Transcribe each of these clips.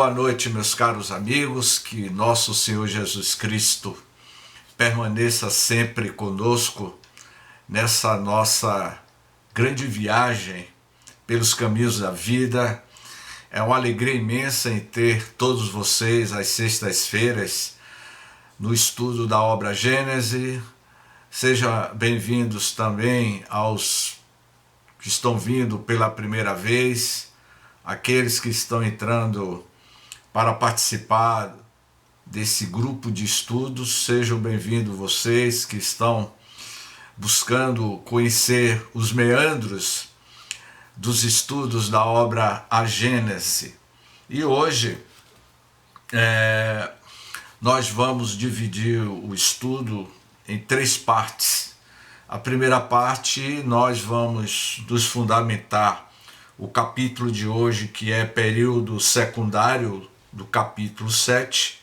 boa noite, meus caros amigos, que nosso Senhor Jesus Cristo permaneça sempre conosco nessa nossa grande viagem pelos caminhos da vida. É uma alegria imensa em ter todos vocês às sextas-feiras no estudo da obra Gênesis. Sejam bem-vindos também aos que estão vindo pela primeira vez, aqueles que estão entrando para participar desse grupo de estudos. Sejam bem-vindos vocês que estão buscando conhecer os meandros dos estudos da obra A Gênese. E hoje nós vamos dividir o estudo em 3 partes. A primeira parte nós vamos nos fundamentar o capítulo de hoje, que é período secundário do capítulo 7,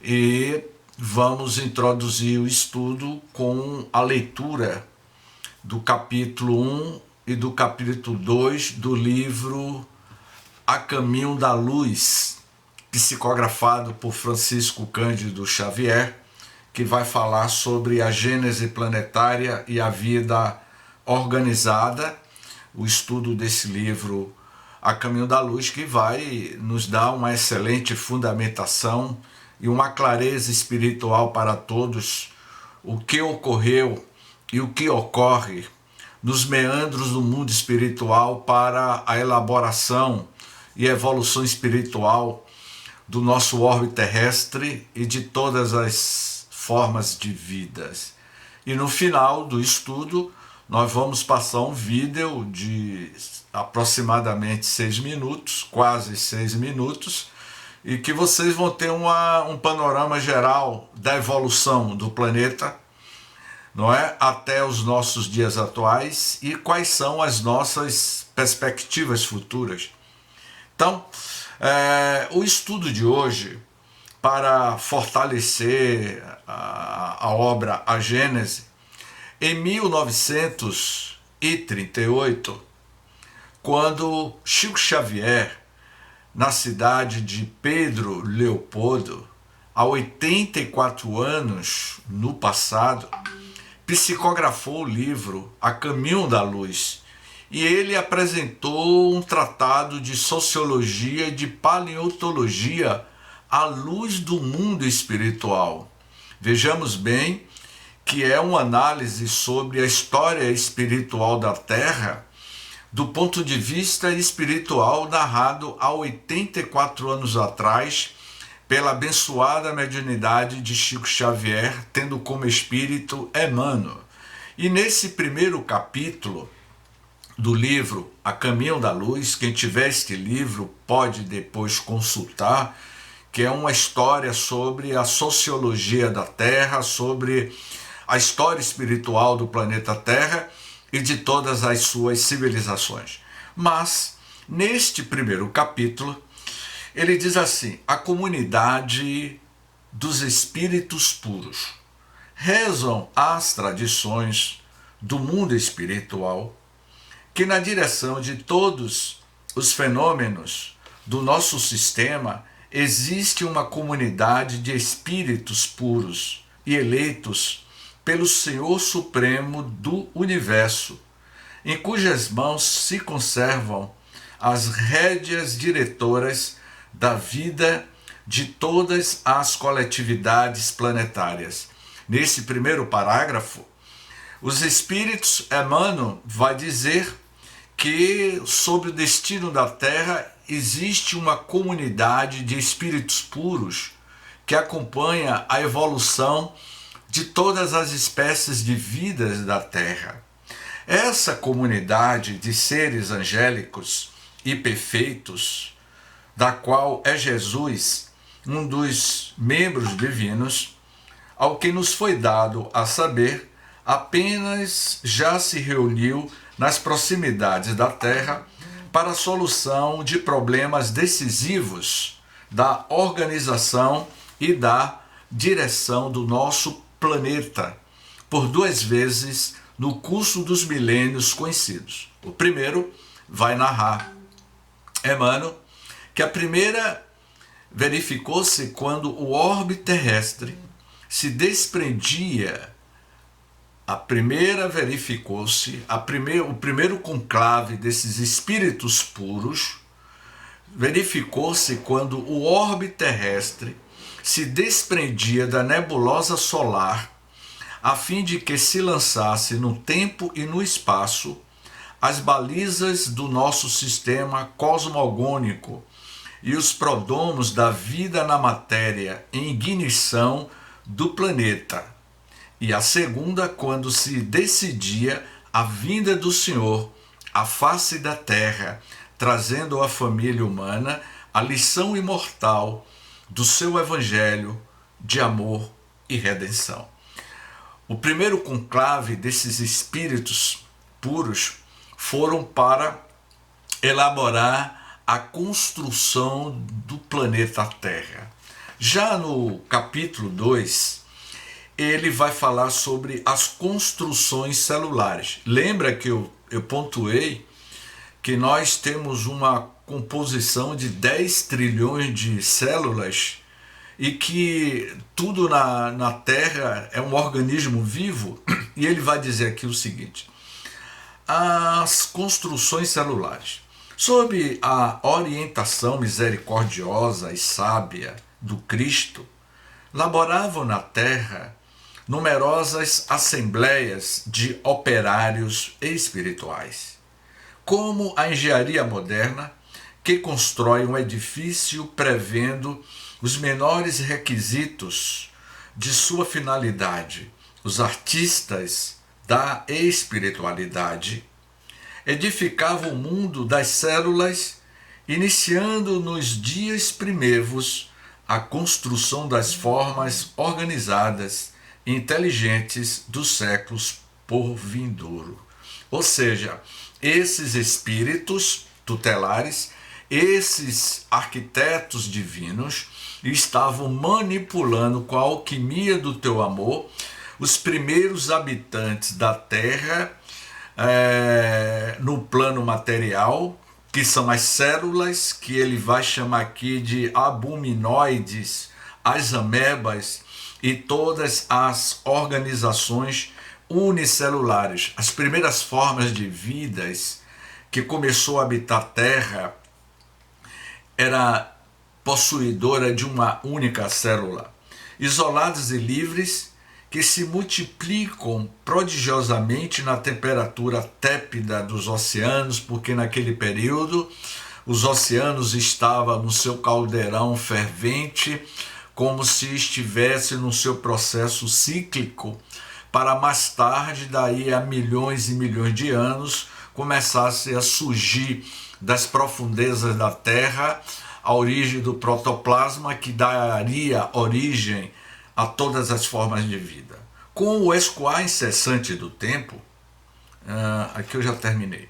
e vamos introduzir o estudo com a leitura do capítulo 1 e do capítulo 2 do livro A Caminho da Luz, psicografado por Francisco Cândido Xavier, que vai falar sobre a gênese planetária e a vida organizada. O estudo desse livro, A Caminho da Luz, que vai nos dar uma excelente fundamentação e uma clareza espiritual para todos o que ocorreu e o que ocorre nos meandros do mundo espiritual para a elaboração e evolução espiritual do nosso orbe terrestre e de todas as formas de vidas. E no final do estudo, nós vamos passar um vídeo de aproximadamente 6 minutos, quase 6 minutos, e que vocês vão ter um panorama geral da evolução do planeta, não é? Até os nossos dias atuais e quais são as nossas perspectivas futuras. Então, o estudo de hoje, para fortalecer a obra A Gênese, em 1938, quando Chico Xavier, na cidade de Pedro Leopoldo, há 84 anos no passado, psicografou o livro A Caminho da Luz, e ele apresentou um tratado de sociologia e de paleontologia à luz do mundo espiritual. Vejamos bem que é uma análise sobre a história espiritual da Terra do ponto de vista espiritual narrado há 84 anos atrás pela abençoada mediunidade de Chico Xavier, tendo como espírito Emmanuel. E nesse primeiro capítulo do livro A Caminho da Luz, quem tiver este livro pode depois consultar, que é uma história sobre a sociologia da Terra, sobre a história espiritual do planeta Terra e de todas as suas civilizações. Mas, neste primeiro capítulo, ele diz assim: a comunidade dos espíritos puros. Rezam as tradições do mundo espiritual que, na direção de todos os fenômenos do nosso sistema, existe uma comunidade de espíritos puros e eleitos pelo Senhor Supremo do Universo, em cujas mãos se conservam as rédeas diretoras da vida de todas as coletividades planetárias. Nesse primeiro parágrafo, os espíritos, Emmanuel vai dizer que sobre o destino da Terra existe uma comunidade de espíritos puros que acompanha a evolução de todas as espécies de vidas da Terra. Essa comunidade de seres angélicos e perfeitos, da qual é Jesus, um dos membros divinos, ao que nos foi dado a saber, apenas já se reuniu nas proximidades da Terra para a solução de problemas decisivos da organização e da direção do nosso planeta, por 2 vezes no curso dos milênios conhecidos. O primeiro vai narrar Emmanuel que a primeira verificou-se quando o orbe terrestre se desprendia. O primeiro conclave desses espíritos puros verificou-se quando o orbe terrestre se desprendia da nebulosa solar, a fim de que se lançasse no tempo e no espaço as balizas do nosso sistema cosmogônico e os prodromos da vida na matéria em ignição do planeta. E a segunda, quando se decidia a vinda do Senhor à face da terra, trazendo à família humana a lição imortal do seu evangelho de amor e redenção. O primeiro conclave desses espíritos puros foram para elaborar a construção do planeta Terra. Já no capítulo 2, ele vai falar sobre as construções celulares. Lembra que eu pontuei que nós temos uma composição de 10 trilhões de células e que tudo na Terra é um organismo vivo? E ele vai dizer aqui o seguinte: as construções celulares. Sob a orientação misericordiosa e sábia do Cristo, laboravam na Terra numerosas assembleias de operários espirituais, como a engenharia moderna, que constrói um edifício prevendo os menores requisitos de sua finalidade. Os artistas da espiritualidade edificavam o mundo das células, iniciando nos dias primeiros a construção das formas organizadas e inteligentes dos séculos por vindouro. Ou seja, esses espíritos tutelares, esses arquitetos divinos, estavam manipulando com a alquimia do teu amor os primeiros habitantes da Terra no plano material, que são as células, que ele vai chamar aqui de abuminoides, as amebas e todas as organizações unicelulares, as primeiras formas de vidas que começou a habitar a Terra, era possuidora de uma única célula, isoladas e livres, que se multiplicam prodigiosamente na temperatura tépida dos oceanos, porque naquele período os oceanos estavam no seu caldeirão fervente, como se estivesse no seu processo cíclico, para mais tarde, daí a milhões e milhões de anos, começasse a surgir das profundezas da Terra a origem do protoplasma, que daria origem a todas as formas de vida. Com o escoar incessante do tempo, aqui eu já terminei.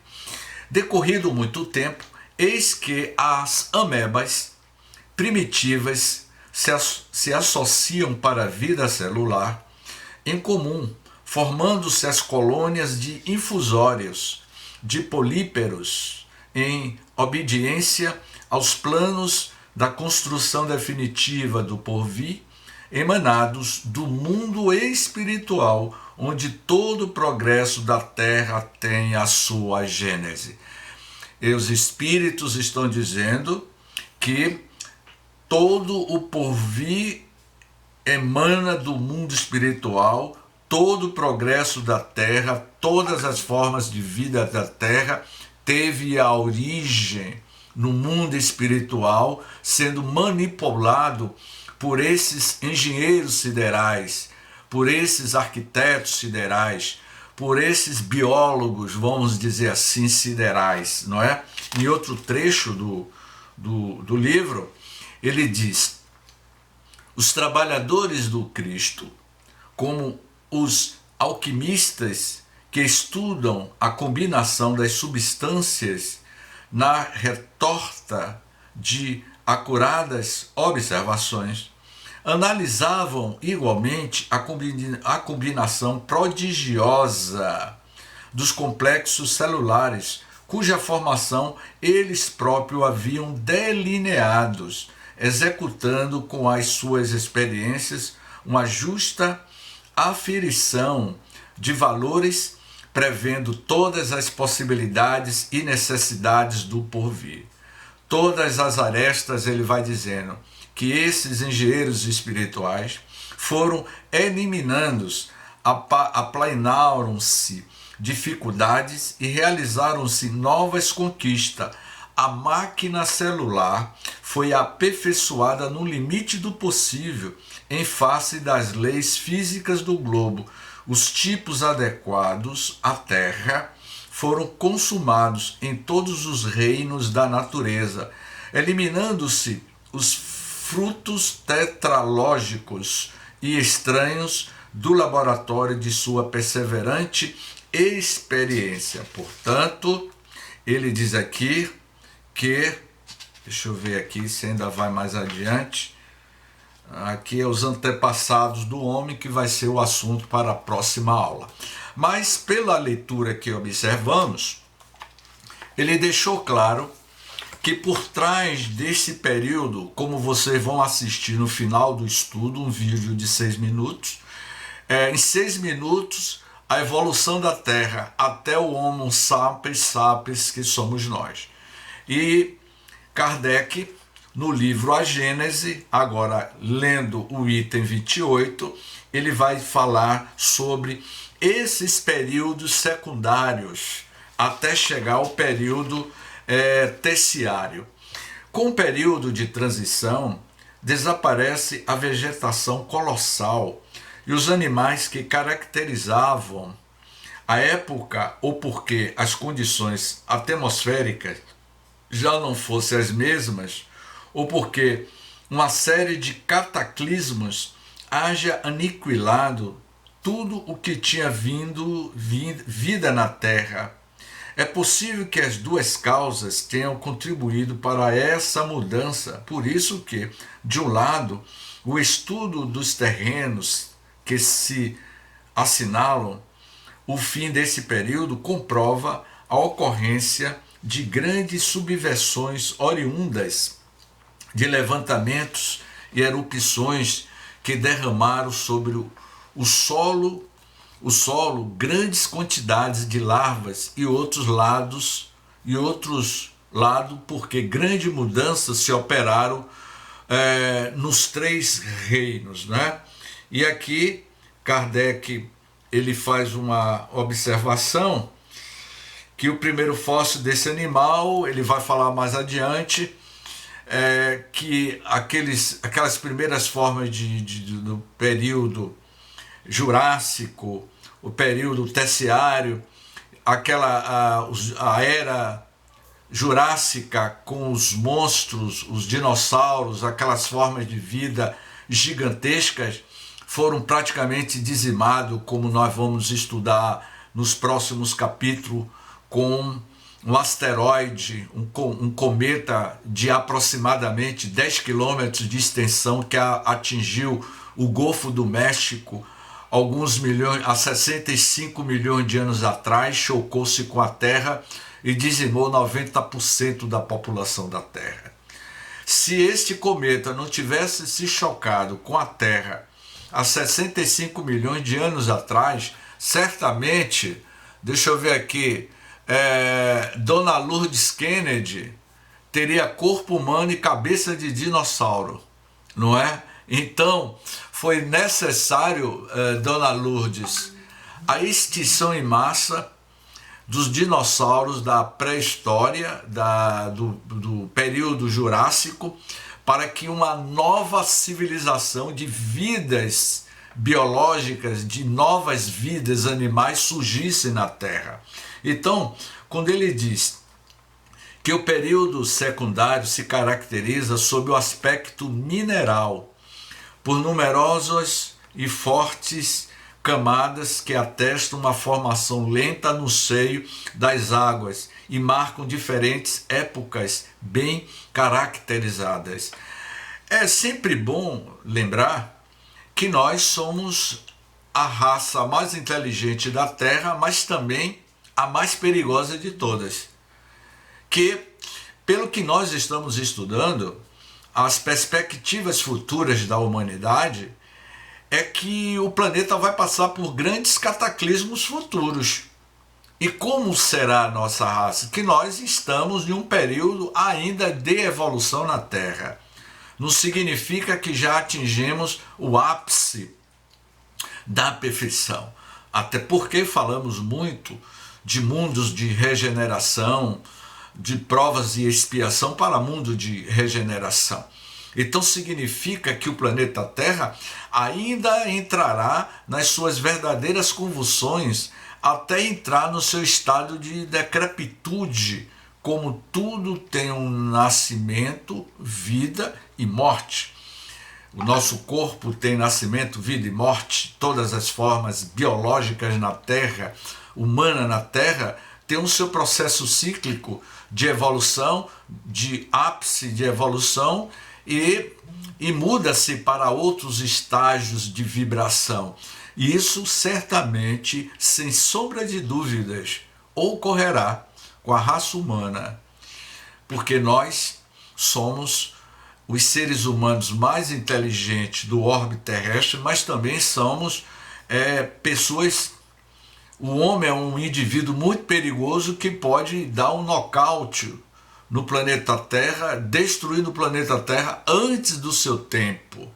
Decorrido muito tempo, eis que as amebas primitivas se associam para a vida celular em comum, formando-se as colônias de infusórios, de políperos, em obediência aos planos da construção definitiva do porvir, emanados do mundo espiritual, onde todo o progresso da Terra tem a sua gênese. E os espíritos estão dizendo que todo o porvir emana do mundo espiritual, todo o progresso da Terra, todas as formas de vida da Terra teve a origem no mundo espiritual, sendo manipulado por esses engenheiros siderais, por esses arquitetos siderais, por esses biólogos, vamos dizer assim, siderais, não é? Em outro trecho do livro, ele diz: os trabalhadores do Cristo, como os alquimistas que estudam a combinação das substâncias na retorta de acuradas observações, analisavam igualmente a combinação prodigiosa dos complexos celulares, cuja formação eles próprios haviam delineados executando com as suas experiências uma justa aferição de valores, prevendo todas as possibilidades e necessidades do porvir. Todas as arestas, ele vai dizendo que esses engenheiros espirituais foram eliminando, aplanaram-se dificuldades e realizaram-se novas conquistas. A máquina celular foi aperfeiçoada no limite do possível em face das leis físicas do globo. Os tipos adequados à Terra foram consumados em todos os reinos da natureza, eliminando-se os frutos tetralógicos e estranhos do laboratório de sua perseverante experiência. Portanto, ele diz aqui que, deixa eu ver aqui se ainda vai mais adiante, aqui é os antepassados do homem, que vai ser o assunto para a próxima aula. Mas pela leitura que observamos, ele deixou claro que por trás desse período, como vocês vão assistir no final do estudo, um vídeo de 6 minutos, em 6 minutos, a evolução da Terra até o Homo sapiens sapiens, que somos nós. E Kardec, no livro A Gênese, agora lendo o item 28, ele vai falar sobre esses períodos secundários até chegar ao período terciário. Com o período de transição, desaparece a vegetação colossal e os animais que caracterizavam a época, ou porque as condições atmosféricas já não fossem as mesmas, ou porque uma série de cataclismos haja aniquilado tudo o que tinha vida na Terra. É possível que as duas causas tenham contribuído para essa mudança. Por isso que, de um lado, o estudo dos terrenos que se assinalam o fim desse período comprova a ocorrência de grandes subversões oriundas de levantamentos e erupções que derramaram sobre o solo grandes quantidades de larvas e outros lados, porque grandes mudanças se operaram nos 3 reinos, né? E aqui Kardec ele faz uma observação que o primeiro fóssil desse animal, ele vai falar mais adiante, que aquelas primeiras formas do período Jurássico, o período terciário, a era Jurássica com os monstros, os dinossauros, aquelas formas de vida gigantescas, foram praticamente dizimados, como nós vamos estudar nos próximos capítulos, com um asteroide, um cometa de aproximadamente 10 quilômetros de extensão que atingiu o Golfo do México há 65 milhões de anos atrás, chocou-se com a Terra e dizimou 90% da população da Terra. Se este cometa não tivesse se chocado com a Terra há 65 milhões de anos atrás, certamente, deixa eu ver aqui, Dona Lourdes Kennedy teria corpo humano e cabeça de dinossauro, não é? Então, foi necessário, Dona Lourdes, a extinção em massa dos dinossauros da pré-história, do período Jurássico, para que uma nova civilização de vidas biológicas, de novas vidas animais surgisse na Terra. Então, quando ele diz que o período secundário se caracteriza sob o aspecto mineral, por numerosas e fortes camadas que atestam uma formação lenta no seio das águas e marcam diferentes épocas bem caracterizadas. É sempre bom lembrar que nós somos a raça mais inteligente da Terra, mas também a mais perigosa de todas. Que, pelo que nós estamos estudando, as perspectivas futuras da humanidade é que o planeta vai passar por grandes cataclismos futuros. E como será a nossa raça? Que nós estamos em um período ainda de evolução na Terra. Não significa que já atingimos o ápice da perfeição. Até porque falamos muito de mundos de regeneração, de provas e expiação para mundo de regeneração. Então significa que o planeta Terra ainda entrará nas suas verdadeiras convulsões até entrar no seu estado de decrepitude, como tudo tem um nascimento, vida e morte. O nosso corpo tem nascimento, vida e morte, todas as formas biológicas na Terra, humana na Terra, tem o seu processo cíclico de evolução, de ápice de evolução e muda-se para outros estágios de vibração. E isso certamente, sem sombra de dúvidas, ocorrerá com a raça humana, porque nós somos os seres humanos mais inteligentes do orbe terrestre, mas também somos pessoas. O homem é um indivíduo muito perigoso que pode dar um nocaute no planeta Terra, destruindo o planeta Terra antes do seu tempo.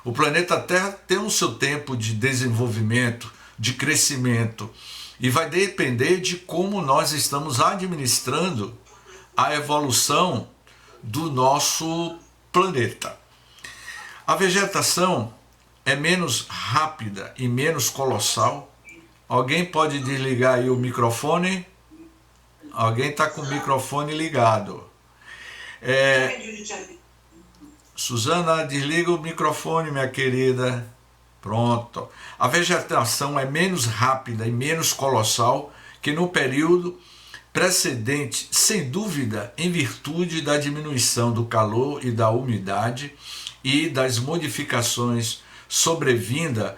O planeta Terra tem o seu tempo de desenvolvimento, de crescimento, e vai depender de como nós estamos administrando a evolução do nosso planeta. A vegetação é menos rápida e menos colossal. Alguém pode desligar aí o microfone? Alguém está com o microfone ligado. Suzana, desliga o microfone, minha querida. Pronto. A vegetação é menos rápida e menos colossal que no período precedente, sem dúvida, em virtude da diminuição do calor e da umidade e das modificações sobrevinda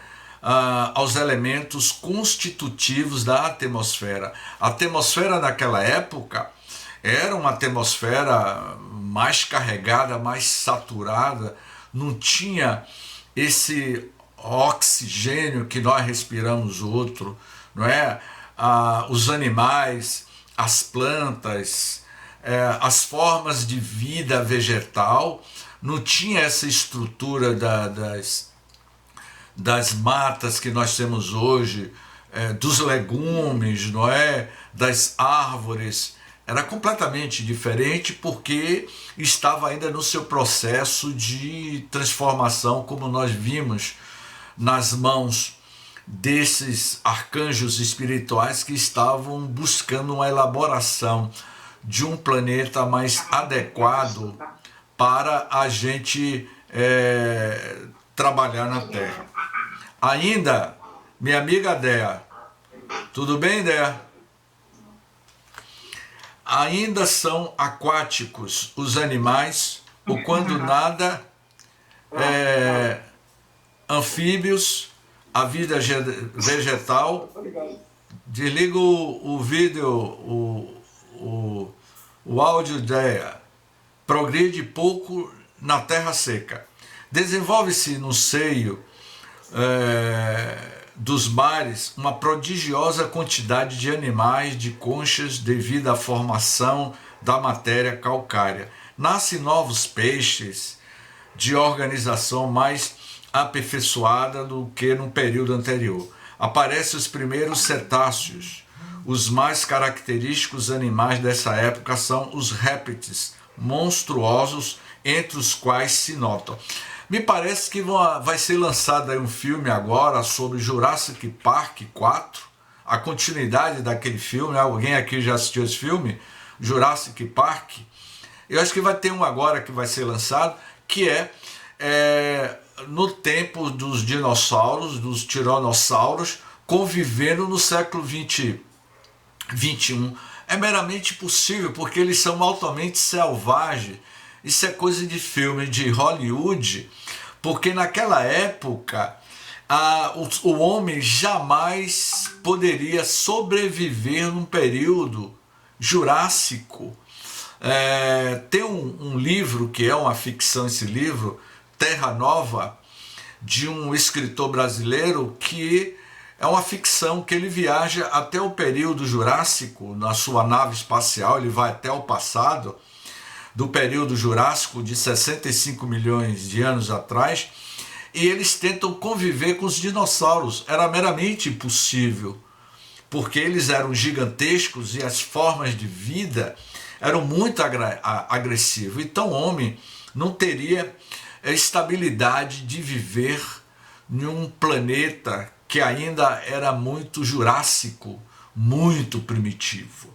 aos elementos constitutivos da atmosfera. A atmosfera naquela época era uma atmosfera mais carregada, mais saturada, não tinha esse oxigênio que nós respiramos outro, não é? Os animais, as plantas, as formas de vida vegetal, não tinha essa estrutura das matas que nós temos hoje, dos legumes, não é? Das árvores. Era completamente diferente porque estava ainda no seu processo de transformação, como nós vimos nas mãos desses arcanjos espirituais que estavam buscando uma elaboração de um planeta mais adequado para a gente trabalhar na Terra. Ainda, minha amiga Dea, tudo bem, Dea? Ainda são aquáticos os animais, ou quando nada, anfíbios, a vida vegetal. Desliga o vídeo, o áudio Dea. Progride pouco na terra seca. Desenvolve-se no seio dos mares uma prodigiosa quantidade de animais, de conchas, devido à formação da matéria calcária. Nascem novos peixes de organização mais aperfeiçoada do que no período anterior. Aparecem os primeiros cetáceos. Os mais característicos animais dessa época são os répteis monstruosos, entre os quais se notam. Me parece que vai ser lançado aí um filme agora sobre Jurassic Park 4, a continuidade daquele filme. Alguém aqui já assistiu esse filme? Jurassic Park? Eu acho que vai ter um agora que vai ser lançado, que no tempo dos dinossauros, dos tiranossauros, convivendo no século 21. É meramente possível, porque eles são altamente selvagens. Isso é coisa de filme de Hollywood, porque naquela época o homem jamais poderia sobreviver num período jurássico Tem um livro que é uma ficção, esse livro, Terra Nova, de um escritor brasileiro, que é uma ficção que ele viaja até o período Jurássico na sua nave espacial, ele vai até o passado do período Jurássico de 65 milhões de anos atrás, e eles tentam conviver com os dinossauros. Era meramente impossível, porque eles eram gigantescos e as formas de vida eram muito agressivas. Então o homem não teria estabilidade de viver em um planeta que ainda era muito jurássico, muito primitivo.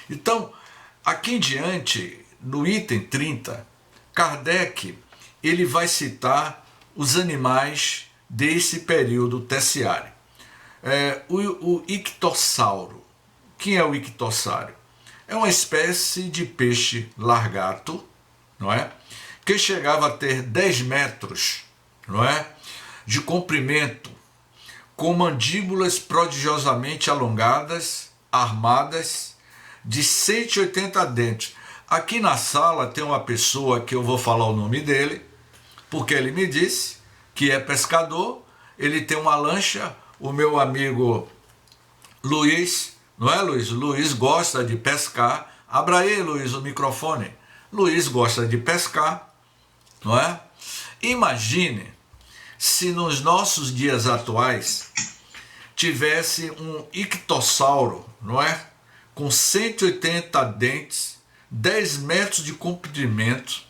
Então, aqui em diante, no item 30, Kardec ele vai citar os animais desse período terciário. O ictossauro. Quem é o ictossauro? É uma espécie de peixe largato, não é? Que chegava a ter 10 metros, não é? De comprimento, com mandíbulas prodigiosamente alongadas, armadas, de 180 dentes. Aqui na sala tem uma pessoa que eu vou falar o nome dele, porque ele me disse que é pescador, ele tem uma lancha, o meu amigo Luiz, não é, Luiz? Luiz gosta de pescar. Abra aí, Luiz, o microfone. Luiz gosta de pescar, não é? Imagine se nos nossos dias atuais tivesse um ictossauro, não é? Com 180 dentes, 10 metros de comprimento,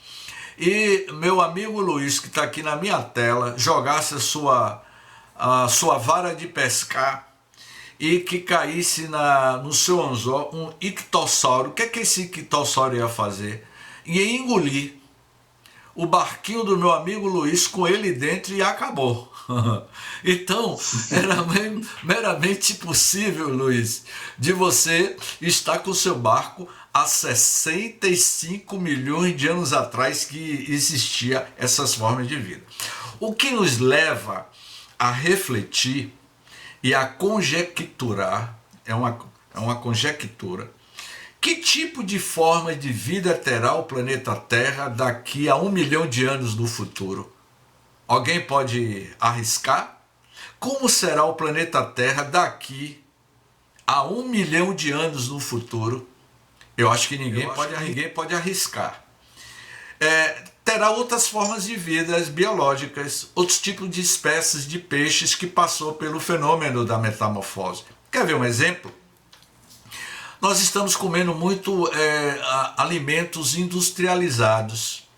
e meu amigo Luiz, que está aqui na minha tela, jogasse a sua vara de pescar e que caísse no seu anzol um ictossauro. O que é que esse ictossauro ia fazer? Ia engolir o barquinho do meu amigo Luiz com ele dentro e acabou. Então, era meramente possível, Luiz, de você estar com o seu barco há 65 milhões de anos atrás que existia essas formas de vida. O que nos leva a refletir e a conjecturar, é uma conjectura, que tipo de forma de vida terá o planeta Terra daqui a 1 milhão de anos no futuro? Alguém pode arriscar? Como será o planeta Terra daqui a 1 milhão de anos no futuro? Eu acho que ninguém pode arriscar. Terá outras formas de vida biológicas, outros tipos de espécies de peixes que passou pelo fenômeno da metamorfose. Quer ver um exemplo? Nós estamos comendo muito alimentos industrializados.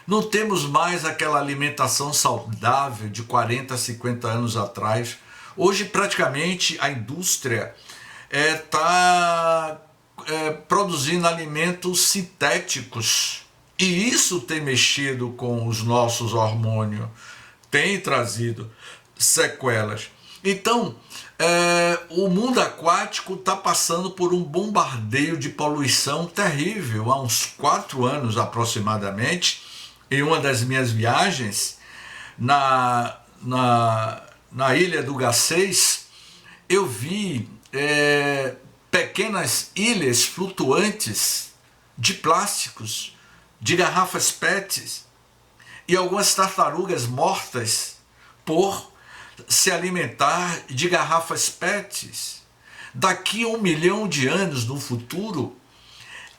Não temos mais aquela alimentação saudável de 40, 50 anos atrás. Hoje, praticamente, a indústria está produzindo alimentos sintéticos. E isso tem mexido com os nossos hormônios, tem trazido sequelas. Então, o mundo aquático está passando por um bombardeio de poluição terrível. Há uns 4 anos aproximadamente, em uma das minhas viagens na ilha do Garcês, eu vi pequenas ilhas flutuantes de plásticos, de garrafas PET e algumas tartarugas mortas por se alimentar de garrafas PET. Daqui a 1 milhão de anos no futuro,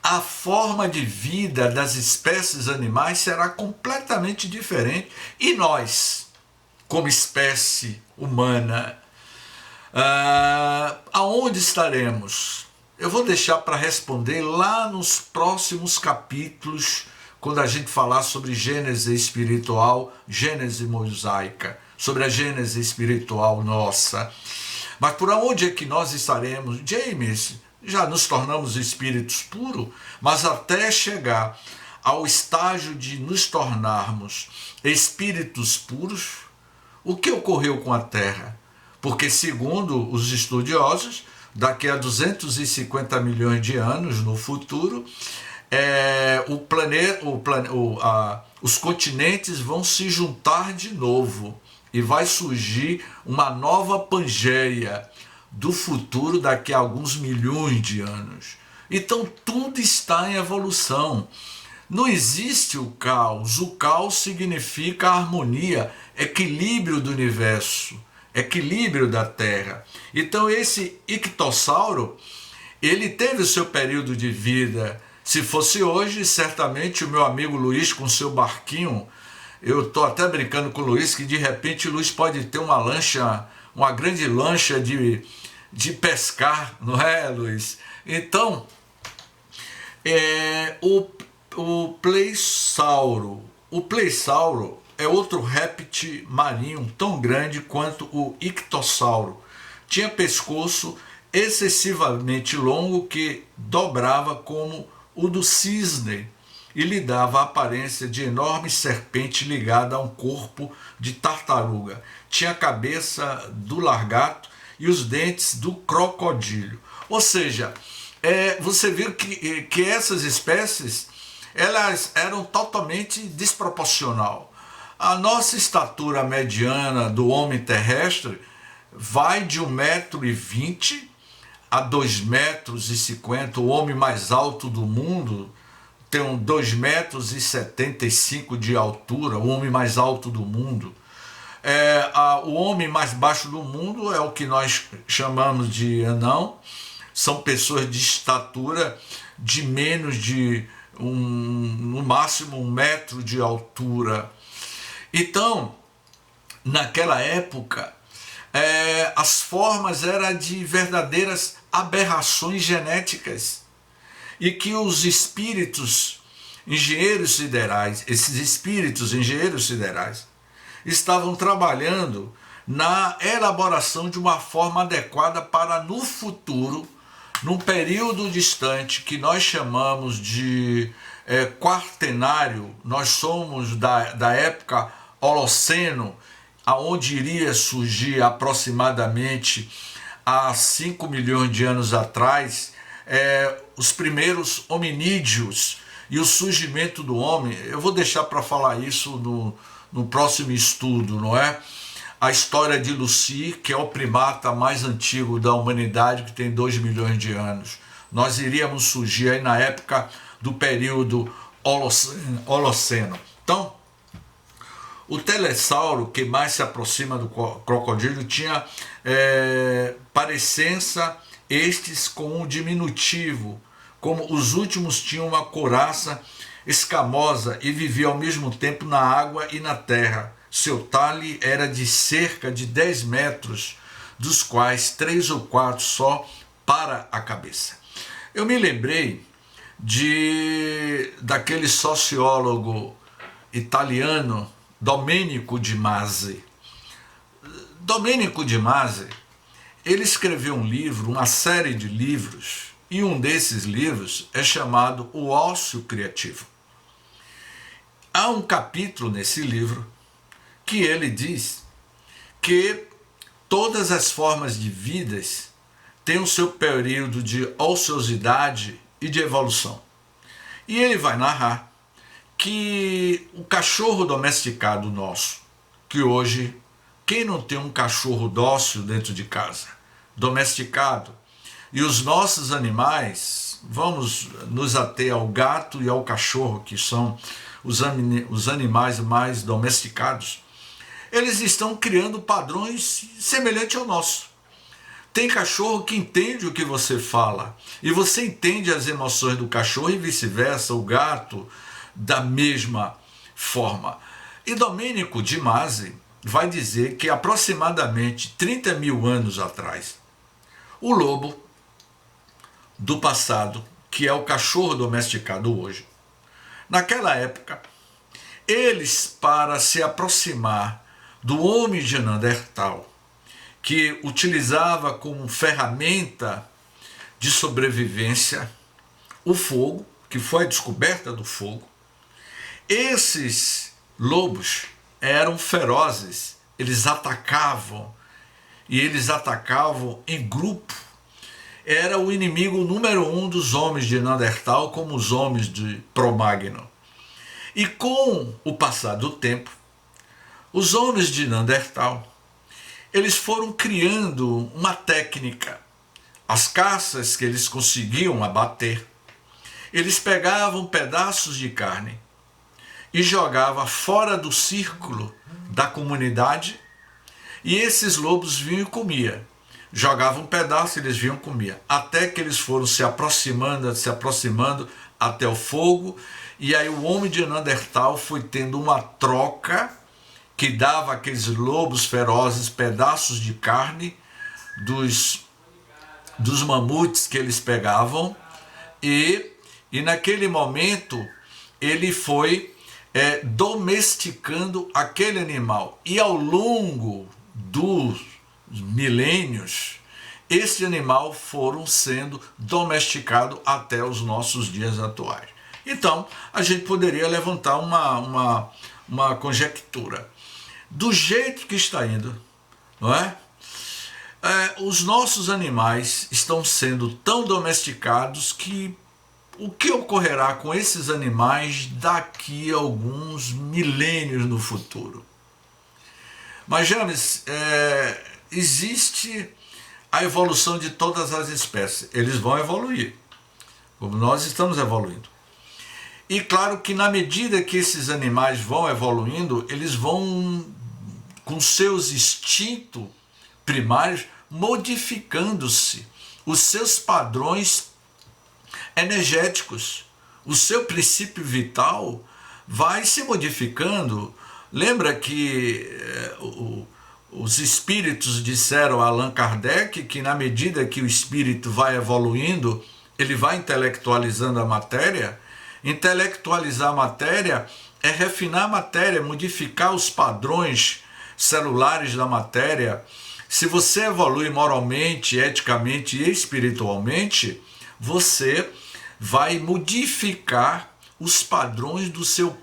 a forma de vida das espécies animais será completamente diferente. E nós, como espécie humana, aonde estaremos? Eu vou deixar para responder lá nos próximos capítulos, quando a gente falar sobre Gênese espiritual, Gênese mosaica, sobre a Gênese espiritual nossa. Mas por onde é que nós estaremos? James, já nos tornamos espíritos puros, mas até chegar ao estágio de nos tornarmos espíritos puros, o que ocorreu com a Terra? Porque, segundo os estudiosos, daqui a 250 milhões de anos no futuro, os continentes vão se juntar de novo e vai surgir uma nova Pangeia do futuro daqui a alguns milhões de anos. Então tudo está em evolução. Não existe o caos. O caos significa harmonia, equilíbrio do universo, equilíbrio da Terra. Então esse ictossauro, ele teve o seu período de vida. Se fosse hoje, certamente o meu amigo Luiz com seu barquinho, eu estou até brincando com o Luiz que de repente o Luiz pode ter uma lancha, uma grande lancha de pescar, não é, Luiz? Então, o pleissauro. O pleissauro é outro réptil marinho tão grande quanto o ictossauro. Tinha pescoço excessivamente longo que dobrava como o do cisne e lhe dava a aparência de enorme serpente ligada a um corpo de tartaruga. Tinha a cabeça do largato e os dentes do crocodilo. Ou seja, você viu que essas espécies elas eram totalmente desproporcional. A nossa estatura mediana do homem terrestre vai de 1,20 m a 2,50 m. O homem mais alto do mundo tem 2,75 m de altura, o homem mais alto do mundo. O homem mais baixo do mundo é o que nós chamamos de anão. São pessoas de estatura de menos de no máximo 1 m de altura. Então, naquela época, as formas eram de verdadeiras aberrações genéticas e que os espíritos engenheiros siderais, esses espíritos engenheiros siderais, estavam trabalhando na elaboração de uma forma adequada para no futuro, num período distante que nós chamamos de quaternário. Nós somos da época Holoceno, aonde iria surgir aproximadamente há 5 milhões de anos atrás os primeiros hominídeos e o surgimento do homem. Eu vou deixar para falar isso no próximo estudo, não é? A história de Lucy, que é o primata mais antigo da humanidade, que tem 2 milhões de anos. Nós iríamos surgir aí na época do período Holoceno. Então, o telessauro, que mais se aproxima do crocodilo, tinha parecença estes com um diminutivo, como os últimos tinham uma couraça escamosa e vivia ao mesmo tempo na água e na terra. Seu talhe era de cerca de 10 metros, dos quais 3 ou 4 só para a cabeça. Eu me lembrei daquele sociólogo italiano Domenico de Masi. Domenico de Masi, ele escreveu um livro, uma série de livros, e um desses livros é chamado O Ócio Criativo. Há um capítulo nesse livro que ele diz que todas as formas de vidas têm o seu período de ociosidade e de evolução. E ele vai narrar que o cachorro domesticado nosso, que hoje, quem não tem um cachorro dócil dentro de casa, domesticado, e os nossos animais, vamos nos ater ao gato e ao cachorro, que são os animais mais domesticados, eles estão criando padrões semelhantes ao nosso. Tem cachorro que entende o que você fala, e você entende as emoções do cachorro e vice-versa, o gato, da mesma forma. E Domenico de Masi vai dizer que aproximadamente 30 mil anos atrás, o lobo do passado, que é o cachorro domesticado hoje, naquela época, eles, para se aproximar do homem de Neandertal, que utilizava como ferramenta de sobrevivência o fogo, que foi a descoberta do fogo, esses lobos eram ferozes, eles atacavam, e eles atacavam em grupo. Era o inimigo número 1 dos homens de Neandertal, como os homens de Cro-Magnon. E com o passar do tempo, os homens de Neandertal, eles foram criando uma técnica as caças que eles conseguiam abater, eles pegavam pedaços de carne e jogavam fora do círculo da comunidade, e esses lobos vinham e comiam. Jogavam um pedaço, eles vinham e comiam, até que eles foram se aproximando até o fogo, e aí o homem de Neandertal foi tendo uma troca que dava aqueles lobos ferozes pedaços de carne dos mamutes que eles pegavam, e naquele momento ele foi domesticando aquele animal, e ao longo dos milênios esse animal foram sendo domesticado até os nossos dias atuais. Então a gente poderia levantar uma conjectura do jeito que está indo, não é? Os nossos animais estão sendo tão domesticados que o que ocorrerá com esses animais daqui a alguns milênios no futuro? Mas, James, existe a evolução de todas as espécies. Eles vão evoluir, como nós estamos evoluindo. E claro que na medida que esses animais vão evoluindo, eles vão, com seus instintos primários, modificando-se, os seus padrões energéticos, o seu princípio vital vai se modificando. Lembra que os espíritos disseram a Allan Kardec que na medida que o espírito vai evoluindo, ele vai intelectualizando a matéria. Intelectualizar a matéria é refinar a matéria, modificar os padrões celulares da matéria. Se você evolui moralmente, eticamente e espiritualmente, você vai modificar os padrões do seu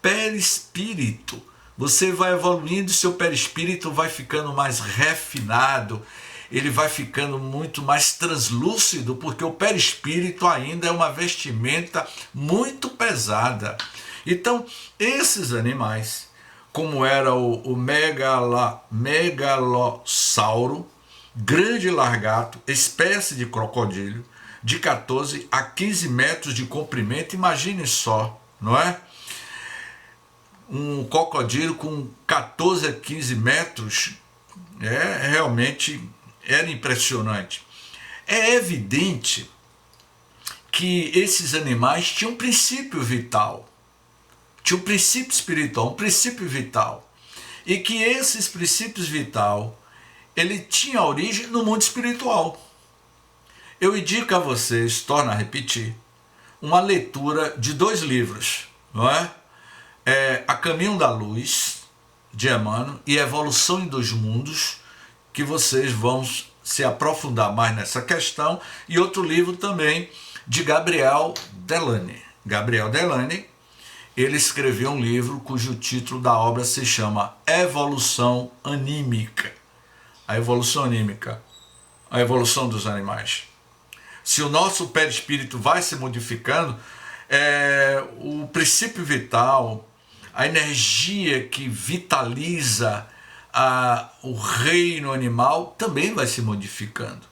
perispírito. Você vai evoluindo, seu perispírito vai ficando mais refinado, ele vai ficando muito mais translúcido, porque o perispírito ainda é uma vestimenta muito pesada. Então, esses animais, como era o megalossauro, grande largato, espécie de crocodilo, de 14 a 15 metros de comprimento, imagine só, não é? Um crocodilo com 14 a 15 metros, realmente era impressionante. É evidente que esses animais tinham um princípio vital, tinham um princípio espiritual, um princípio vital, e que esses princípios vital, ele tinha origem no mundo espiritual. Eu indico a vocês, torno a repetir, uma leitura de 2 livros, não é? A Caminho da Luz, de Emmanuel, e Evolução em 2 Mundos, que vocês vão se aprofundar mais nessa questão, e outro livro também de Gabriel Delany. Gabriel Delany, ele escreveu um livro cujo título da obra se chama Evolução Anímica. A evolução anímica, a evolução dos animais. Se o nosso perispírito vai se modificando, o princípio vital, a energia que vitaliza o reino animal também vai se modificando.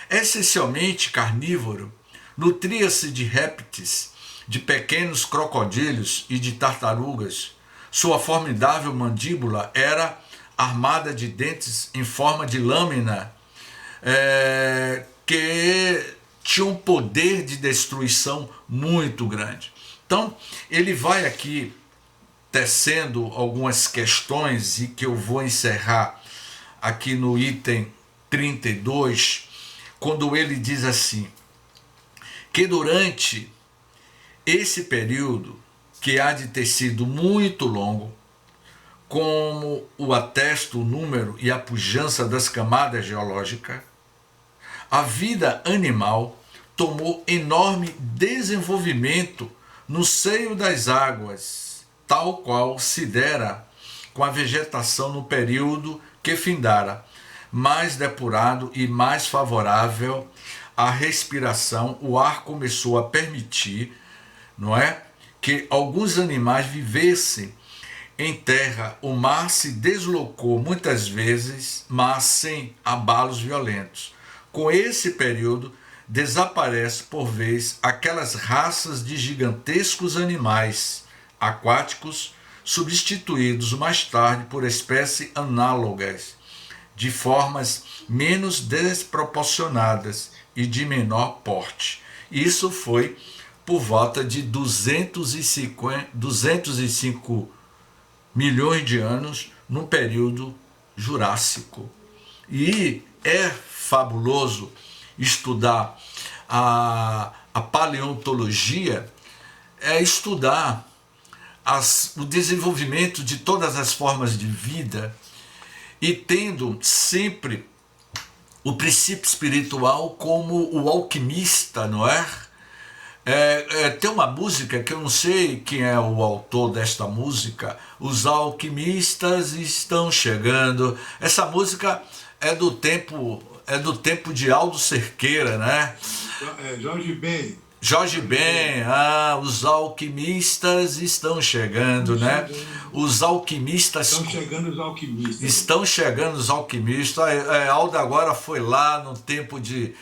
Essencialmente carnívoro, nutria-se de répteis, de pequenos crocodilos e de tartarugas. Sua formidável mandíbula era armada de dentes em forma de lâmina, que tinha um poder de destruição muito grande. Então, ele vai aqui tecendo algumas questões, e que eu vou encerrar aqui no item 32, quando ele diz assim, que durante esse período, que há de ter sido muito longo, como o atesta o número e a pujança das camadas geológicas, a vida animal tomou enorme desenvolvimento no seio das águas, tal qual se dera com a vegetação no período que findara, mais depurado e mais favorável à respiração. O ar começou a permitir, não é, que alguns animais vivessem em terra. O mar se deslocou muitas vezes, mas sem abalos violentos. Com esse período, desaparece por vez aquelas raças de gigantescos animais aquáticos, substituídos mais tarde por espécies análogas, de formas menos desproporcionadas e de menor porte. Isso foi por volta de 205 milhões de anos no período Jurássico. E é fabuloso estudar a paleontologia, é estudar o desenvolvimento de todas as formas de vida e tendo sempre o princípio espiritual como o alquimista, não é? Tem uma música que eu não sei quem é o autor desta música. Os alquimistas estão chegando. Essa música é do tempo de Aldo Cerqueira, né? Jorge Ben. Jorge Ben, os alquimistas estão chegando, né? Os alquimistas... Estão chegando os alquimistas. Estão chegando os alquimistas. Aldo agora foi lá no tempo de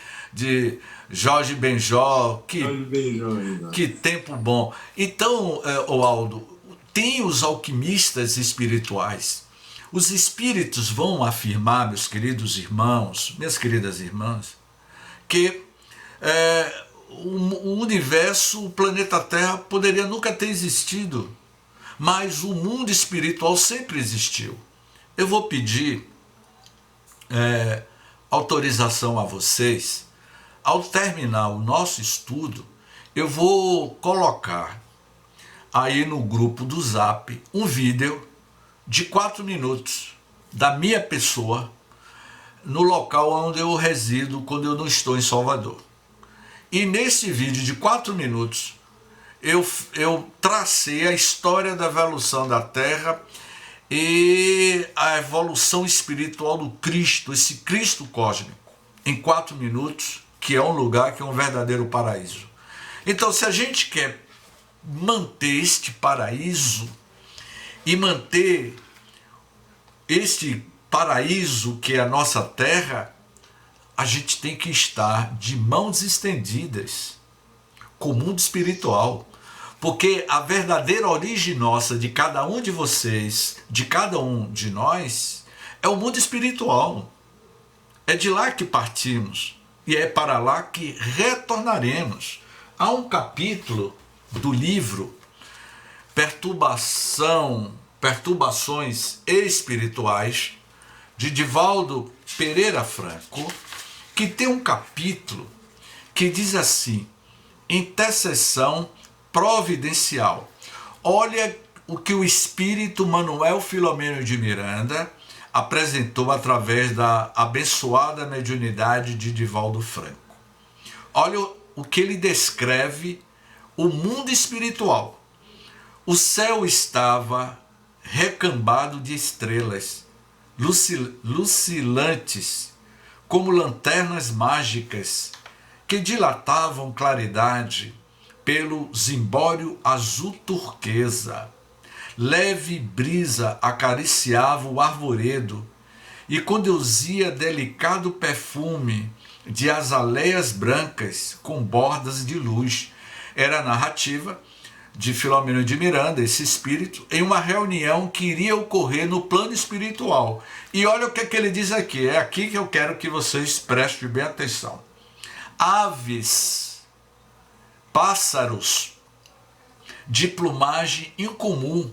Jorge Benjó. Que tempo bom. Então, Aldo, tem os alquimistas espirituais. Os espíritos vão afirmar, meus queridos irmãos, minhas queridas irmãs, que o universo, o planeta Terra, poderia nunca ter existido, mas o mundo espiritual sempre existiu. Eu vou pedir autorização a vocês. Ao terminar o nosso estudo, eu vou colocar aí no grupo do Zap um vídeo de 4 minutos da minha pessoa no local onde eu resido quando eu não estou em Salvador. E nesse vídeo de 4 minutos, eu tracei a história da evolução da Terra e a evolução espiritual do Cristo, esse Cristo cósmico, em 4 minutos, que é um lugar que é um verdadeiro paraíso. Então, se a gente quer manter este paraíso e manter este paraíso que é a nossa terra, a gente tem que estar de mãos estendidas com o mundo espiritual, porque a verdadeira origem nossa, de cada um de vocês, de cada um de nós, é o mundo espiritual. É de lá que partimos e é para lá que retornaremos. Há um capítulo do livro Perturbações Espirituais, de Divaldo Pereira Franco, que tem um capítulo que diz assim: intercessão providencial. Olha o que o espírito Manuel Filomeno de Miranda apresentou através da abençoada mediunidade de Divaldo Franco. Olha o que ele descreve o mundo espiritual. O céu estava recambado de estrelas, lucilantes, como lanternas mágicas, que dilatavam claridade pelo zimbório azul turquesa. Leve brisa acariciava o arvoredo e conduzia delicado perfume de azaleias brancas com bordas de luz. Era a narrativa de Filomeno de Miranda, esse espírito, em uma reunião que iria ocorrer no plano espiritual. E olha o que ele diz aqui, é aqui que eu quero que vocês prestem bem atenção. Aves, pássaros de plumagem incomum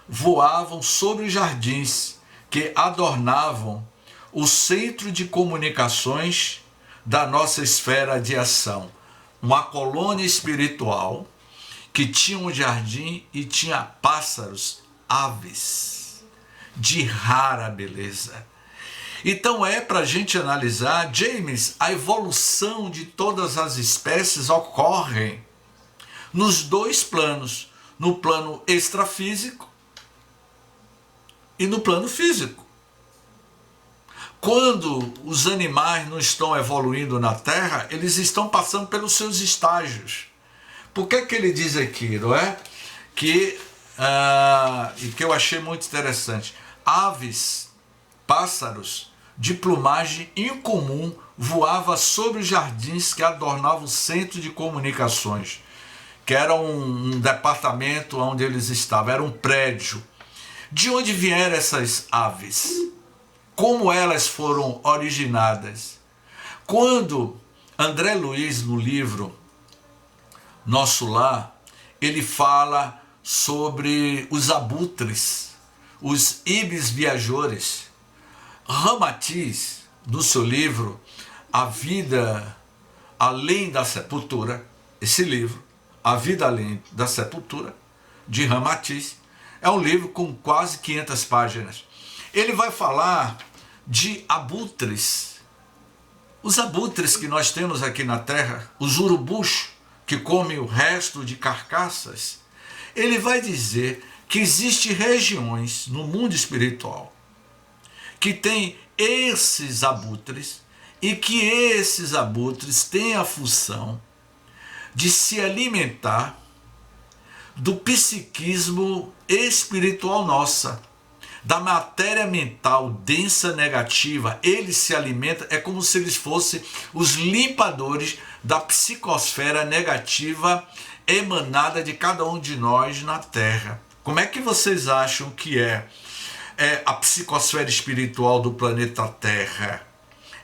voavam sobre os jardins que adornavam o centro de comunicações da nossa esfera de ação. Uma colônia espiritual que tinha um jardim e tinha pássaros, aves, de rara beleza. Então para a gente analisar, James, a evolução de todas as espécies ocorre nos dois planos, no plano extrafísico e no plano físico. Quando os animais não estão evoluindo na Terra, eles estão passando pelos seus estágios. Por que ele diz aqui, não é? E que eu achei muito interessante. Aves, pássaros de plumagem incomum voava sobre os jardins que adornavam o centro de comunicações, que era um departamento onde eles estavam, era um prédio. De onde vieram essas aves? Como elas foram originadas? Quando André Luiz, no livro Nosso Lar, ele fala sobre os abutres, os ibis viajores. Ramatiz, no seu livro A Vida Além da Sepultura, esse livro, A Vida Além da Sepultura, de Ramatiz, é um livro com quase 500 páginas. Ele vai falar de abutres. Os abutres que nós temos aqui na Terra, os urubus, que comem o resto de carcaças, ele vai dizer que existem regiões no mundo espiritual que tem esses abutres e que esses abutres têm a função de se alimentar do psiquismo espiritual nossa, da matéria mental densa negativa. Eles se alimentam, é como se eles fossem os limpadores da psicosfera negativa emanada de cada um de nós na Terra. Como é que vocês acham que é a psicosfera espiritual do planeta Terra?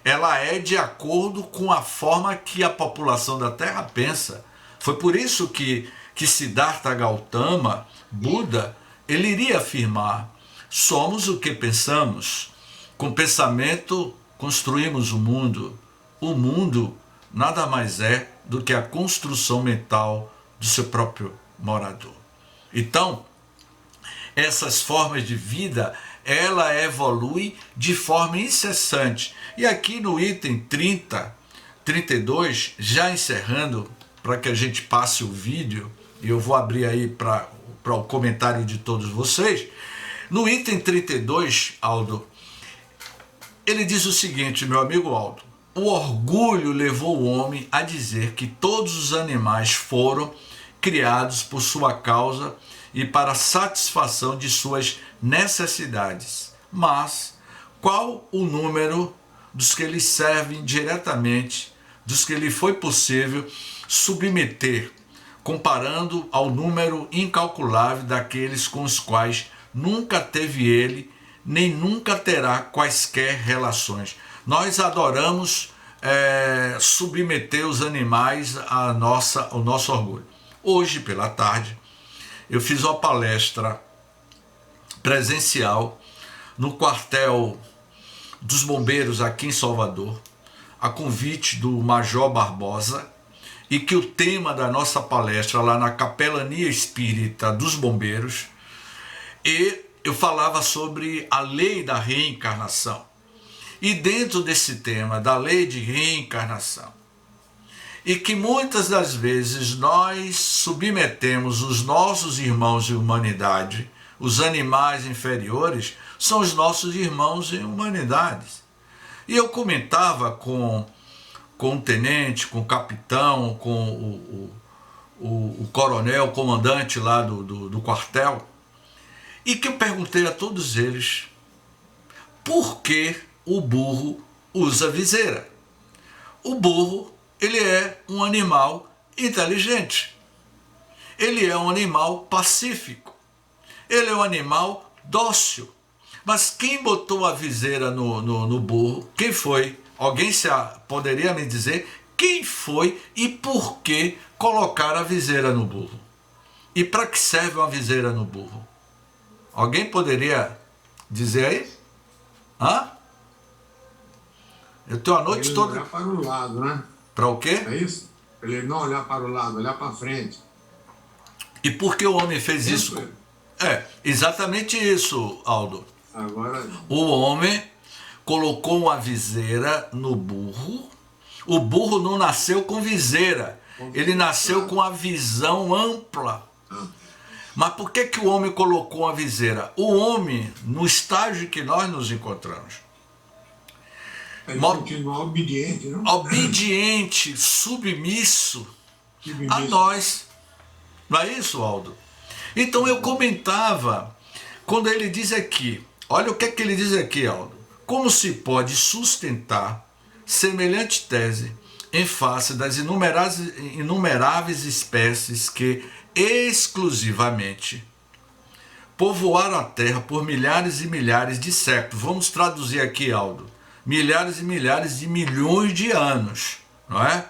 Ela é de acordo com a forma que a população da Terra pensa. Foi por isso que Siddhartha Gautama, Buda, ele iria afirmar: somos o que pensamos. Com pensamento construímos o mundo. O mundo nada mais é do que a construção mental do seu próprio morador. Então, essas formas de vida, ela evolui de forma incessante. E aqui no item 32, já encerrando, para que a gente passe o vídeo, e eu vou abrir aí para o comentário de todos vocês. No item 32, Aldo, ele diz o seguinte, meu amigo Aldo: o orgulho levou o homem a dizer que todos os animais foram criados por sua causa e para a satisfação de suas necessidades. Mas qual o número dos que lhe servem diretamente, dos que lhe foi possível submeter, comparando ao número incalculável daqueles com os quais nunca teve ele, nem nunca terá quaisquer relações? Nós adoramos submeter os animais ao nosso orgulho. Hoje, pela tarde, eu fiz uma palestra presencial no quartel dos bombeiros aqui em Salvador, a convite do Major Barbosa, e que o tema da nossa palestra lá na Capelania Espírita dos Bombeiros, e eu falava sobre a lei da reencarnação. E dentro desse tema da lei de reencarnação, e que muitas das vezes nós submetemos os nossos irmãos em humanidade, os animais inferiores são os nossos irmãos em humanidades. E eu comentava com o tenente, com o capitão, com o coronel, o comandante lá do quartel, e que eu perguntei a todos eles por que o burro usa viseira. O burro, ele é um animal inteligente, ele é um animal pacífico, ele é um animal dócil. Mas quem botou a viseira no burro? Quem foi? Alguém poderia me dizer quem foi e por que colocar a viseira no burro? E para que serve uma viseira no burro? Alguém poderia dizer aí? Hã? Eu tenho a noite ele toda... olhar para o lado, né? Para o quê? É isso? Ele não olhar para o lado, olhar para frente. E por que o homem fez isso? Exatamente isso, Aldo. Agora... O homem colocou uma viseira no burro. O burro não nasceu com viseira. Ele nasceu com a visão ampla. Mas por que o homem colocou a viseira? O homem, no estágio que nós nos encontramos, ele continua obediente, não? Obediente, submisso a nós. Não é isso, Aldo? Então eu comentava, quando ele diz aqui, olha o que ele diz aqui, Aldo: como se pode sustentar semelhante tese em face das inumeráveis espécies que exclusivamente povoaram a Terra por milhares e milhares de séculos. Vamos traduzir aqui, Aldo. Milhares e milhares de milhões de anos, não é?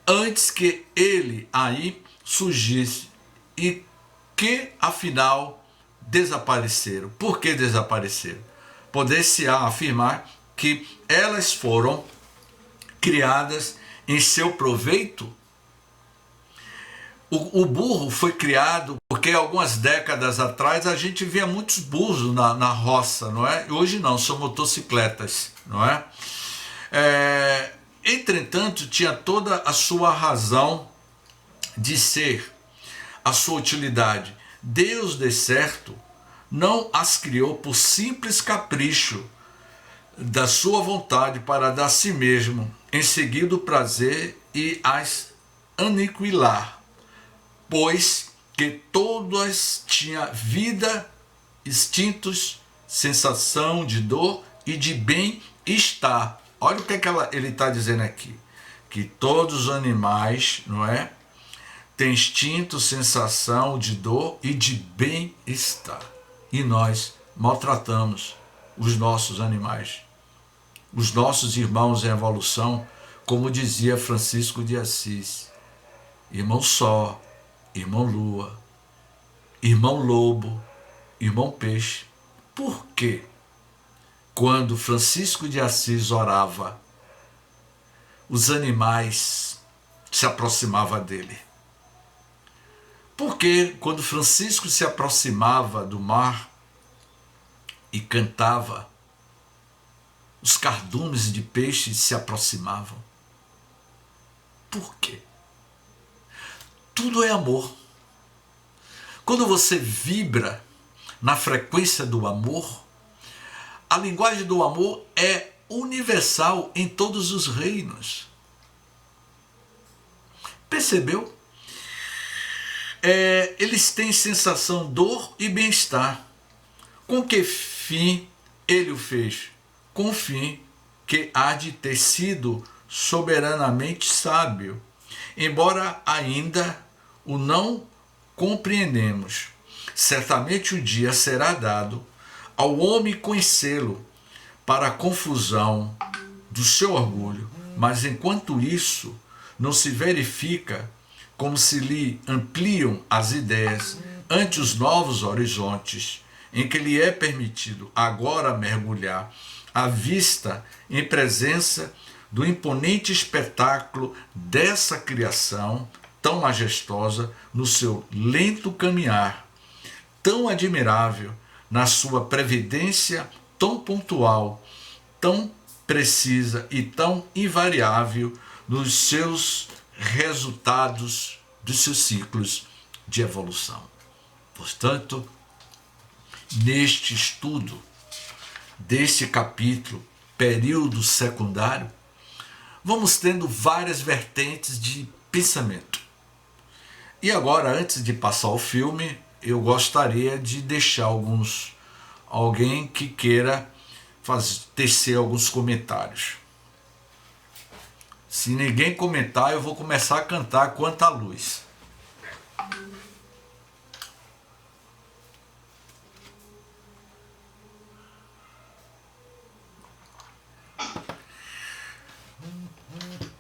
Antes que ele aí surgisse e que, afinal, desapareceram. Por que desapareceram? Poder-se-á afirmar que elas foram criadas em seu proveito. O burro foi criado porque algumas décadas atrás a gente via muitos burros na roça, não é? Hoje não, são motocicletas, não é? Entretanto, tinha toda a sua razão de ser, a sua utilidade. Deus, de certo, não as criou por simples capricho da sua vontade para dar a si mesmo em seguida o prazer e as aniquilar, pois que todas tinham vida, instintos, sensação de dor e de bem-estar. Olha o que ele está dizendo aqui, que todos os animais, não é, têm instinto, sensação de dor e de bem-estar. E nós maltratamos os nossos animais, os nossos irmãos em evolução, como dizia Francisco de Assis: irmão Sol, irmão Lua, irmão Lobo, irmão Peixe. Por quê? Quando Francisco de Assis orava, os animais se aproximavam dele. Porque quando Francisco se aproximava do mar e cantava, os cardumes de peixes se aproximavam. Por quê? Tudo é amor. Quando você vibra na frequência do amor, a linguagem do amor é universal em todos os reinos. Percebeu? Eles têm sensação, dor e bem-estar. Com que fim ele o fez? Com o fim que há de ter sido soberanamente sábio, embora ainda o não compreendemos. Certamente o dia será dado ao homem conhecê-lo para a confusão do seu orgulho, mas enquanto isso não se verifica como se lhe ampliam as ideias ante os novos horizontes em que lhe é permitido agora mergulhar à vista em presença do imponente espetáculo dessa criação tão majestosa no seu lento caminhar, tão admirável na sua previdência tão pontual, tão precisa e tão invariável nos seus resultados dos seus ciclos de evolução. Portanto, neste estudo deste capítulo, período secundário, vamos tendo várias vertentes de pensamento. E agora, antes de passar o filme, eu gostaria de deixar alguém que queira tecer alguns comentários. Se ninguém comentar, eu vou começar a cantar Quanta Luz.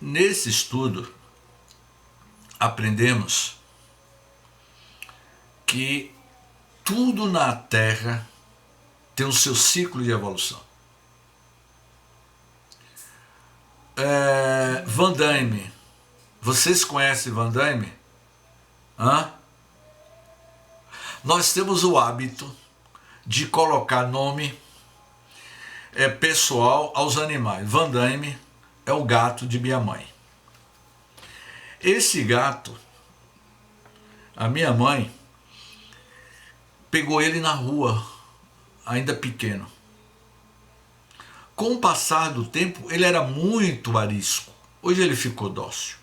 Nesse estudo, aprendemos que tudo na Terra tem o seu ciclo de evolução. Van Damme, vocês conhecem Van Damme? Nós temos o hábito de colocar nome pessoal aos animais. Van Damme é o gato de minha mãe. Esse gato, a minha mãe pegou ele na rua, ainda pequeno. Com o passar do tempo, ele era muito arisco. Hoje ele ficou dócil.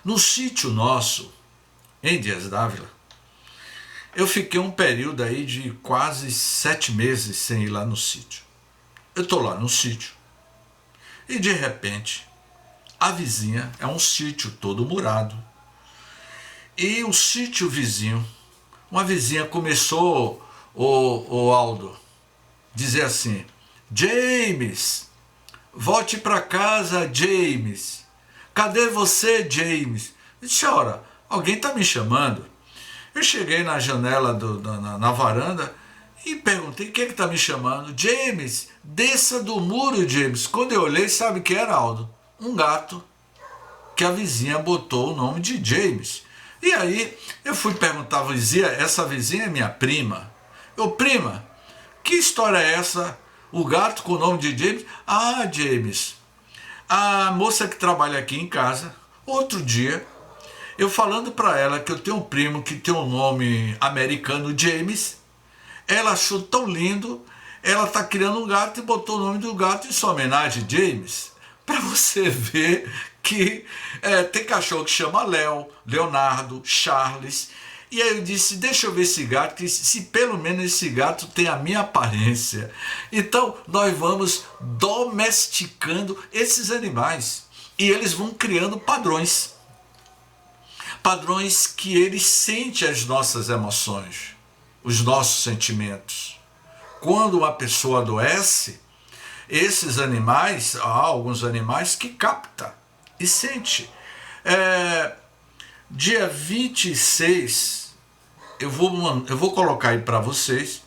No sítio nosso, em Dias d'Ávila, eu fiquei um período aí de quase 7 meses sem ir lá no sítio. Eu estou lá no sítio. E de repente, a vizinha, é um sítio todo murado, e o sítio vizinho, uma vizinha começou, o Aldo, dizer assim: James, volte para casa, James. Cadê você, James? Eu disse: ora, alguém está me chamando. Eu cheguei na janela, na varanda, e perguntei: quem é que está me chamando? James, desça do muro, James. Quando eu olhei, sabe o que era, Aldo? Um gato, que a vizinha botou o nome de James. E aí eu fui perguntar à vizinha, essa vizinha é minha prima. Eu: prima, que história é essa? O gato com o nome de James? Ah, James, a moça que trabalha aqui em casa, outro dia, eu falando para ela que eu tenho um primo que tem um nome americano, James, ela achou tão lindo, ela está criando um gato e botou o nome do gato em sua homenagem, James. Para você ver que tem cachorro que chama Léo, Leonardo, Charles. E aí eu disse: deixa eu ver esse gato, que se pelo menos esse gato tem a minha aparência. Então nós vamos domesticando esses animais e eles vão criando padrões. Padrões que eles sentem as nossas emoções, os nossos sentimentos. Quando uma pessoa adoece, esses animais, há alguns animais que capta e sente. Dia 26, eu vou colocar aí para vocês,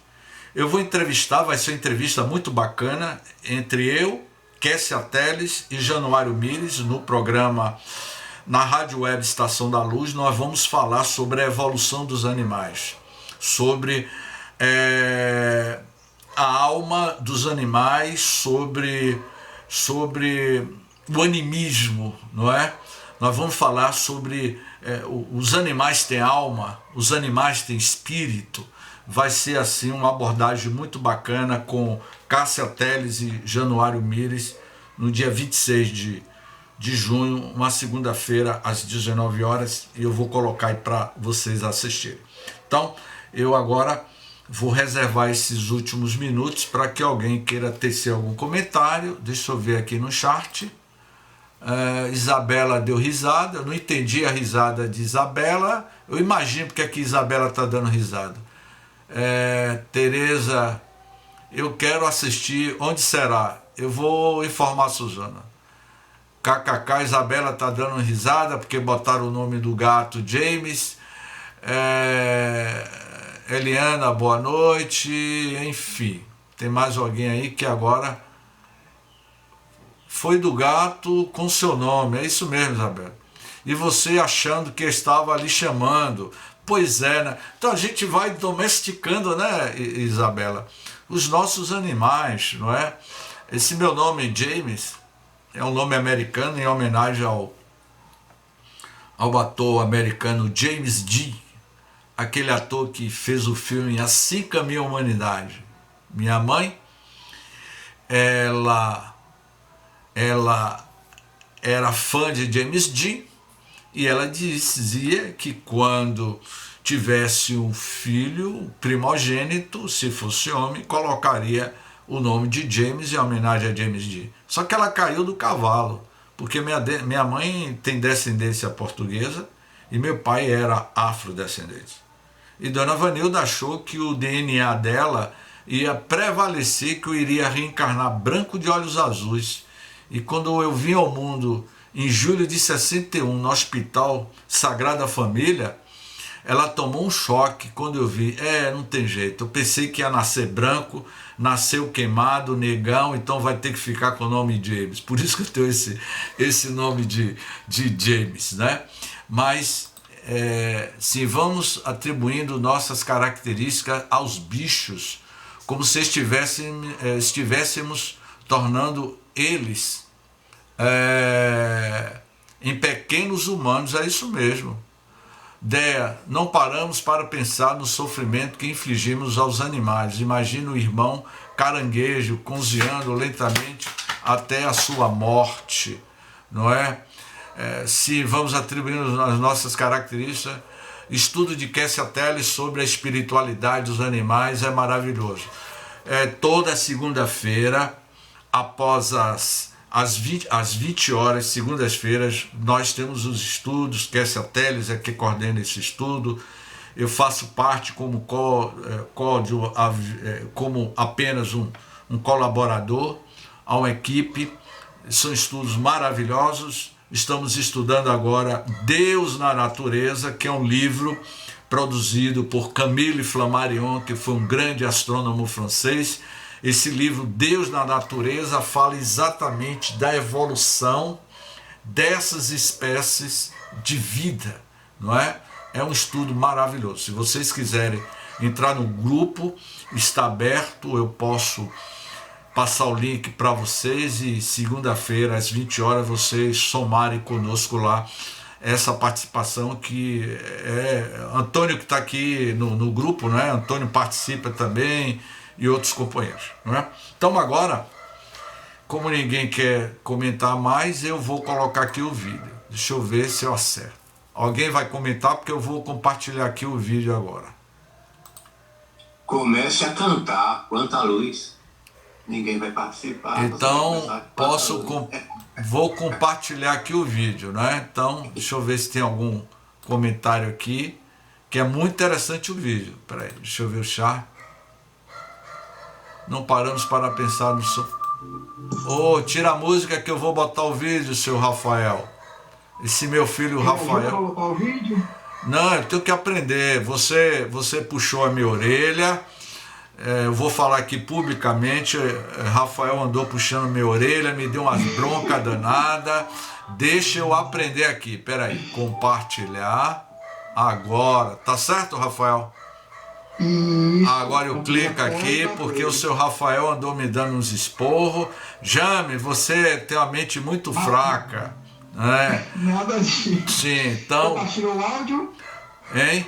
eu vou entrevistar, vai ser uma entrevista muito bacana, entre eu, Kessia Teles e Januário Mires, no programa, na Rádio Web Estação da Luz. Nós vamos falar sobre a evolução dos animais, sobre a alma dos animais, sobre o animismo, não é? Nós vamos falar sobre os animais têm alma, os animais têm espírito. Vai ser assim uma abordagem muito bacana com Kessia Teles e Januário Mires no dia 26 de junho, uma segunda-feira, às 19 horas, e eu vou colocar aí para vocês assistirem. Então, eu agora vou reservar esses últimos minutos para que alguém queira tecer algum comentário. Deixa eu ver aqui no chat. Isabela deu risada. Eu não entendi a risada de Isabela. Eu imagino porque aqui Isabela está dando risada. Tereza, eu quero assistir. Onde será? Eu vou informar a Suzana. KKK, Isabela está dando risada porque botaram o nome do gato James. Eliana, boa noite. Enfim, tem mais alguém aí que agora foi do gato com seu nome. É isso mesmo, Isabela. E você achando que estava ali chamando. Pois é, né? Então a gente vai domesticando, né, Isabela, os nossos animais, não é? Esse meu nome, James, é um nome americano em homenagem ao ator americano James Dean, aquele ator que fez o filme Assim Caminha a Humanidade. Minha mãe, ela era fã de James Dean e ela dizia que quando tivesse um filho primogênito, se fosse homem, colocaria o nome de James em homenagem a James Dean. Só que ela caiu do cavalo, porque minha mãe tem descendência portuguesa e meu pai era afrodescendente. E Dona Vanilda achou que o DNA dela ia prevalecer, que eu iria reencarnar branco de olhos azuis. E quando eu vim ao mundo em julho de 61, no Hospital Sagrada Família, ela tomou um choque quando eu vi. Não tem jeito, eu pensei que ia nascer branco, nasceu queimado, negão, então vai ter que ficar com o nome James. Por isso que eu tenho esse nome de James, né? Mas sim, vamos atribuindo nossas características aos bichos, como se estivéssemos tornando eles em pequenos humanos. É isso mesmo. Dea, não paramos para pensar no sofrimento que infligimos aos animais. Imagina o irmão caranguejo cozinhando lentamente até a sua morte, não é? Se vamos atribuindo as nossas características, estudo de Kessia Teles sobre a espiritualidade dos animais é maravilhoso. Toda segunda-feira, após às 20 horas, segundas-feiras, nós temos os estudos. Kessia Teles é que coordena esse estudo. Eu faço parte como apenas um colaborador a uma equipe. São estudos maravilhosos. Estamos estudando agora Deus na Natureza, que é um livro produzido por Camille Flammarion, que foi um grande astrônomo francês. Esse livro, Deus na Natureza, fala exatamente da evolução dessas espécies de vida, não é? É um estudo maravilhoso. Se vocês quiserem entrar no grupo, está aberto, eu posso passar o link para vocês e segunda-feira, às 20 horas, vocês somarem conosco lá essa participação que é Antônio que está aqui no grupo, né? Antônio participa também e outros companheiros, né? Então agora, como ninguém quer comentar mais, eu vou colocar aqui o vídeo. Deixa eu ver se eu acerto. Alguém vai comentar porque eu vou compartilhar aqui o vídeo agora. Comece a cantar Quanta Luz. Ninguém vai participar. Então, vou compartilhar aqui o vídeo, né? Então, deixa eu ver se tem algum comentário aqui, que é muito interessante o vídeo. Peraí, deixa eu ver o chat. Não paramos para pensar no som. Tira a música que eu vou botar o vídeo, seu Rafael. Esse meu filho Rafael. Colocar o vídeo? Não, eu tenho que aprender. Você puxou a minha orelha. Eu vou falar aqui publicamente. Rafael andou puxando minha orelha, me deu umas broncas danadas. Deixa eu aprender aqui. Peraí, compartilhar. Agora, tá certo, Rafael? Agora eu clico aqui porque o seu Rafael andou me dando uns esporros. Jame, você tem uma mente muito fraca. Né? Nada disso. Sim, então. Compartilhou o áudio? Hein?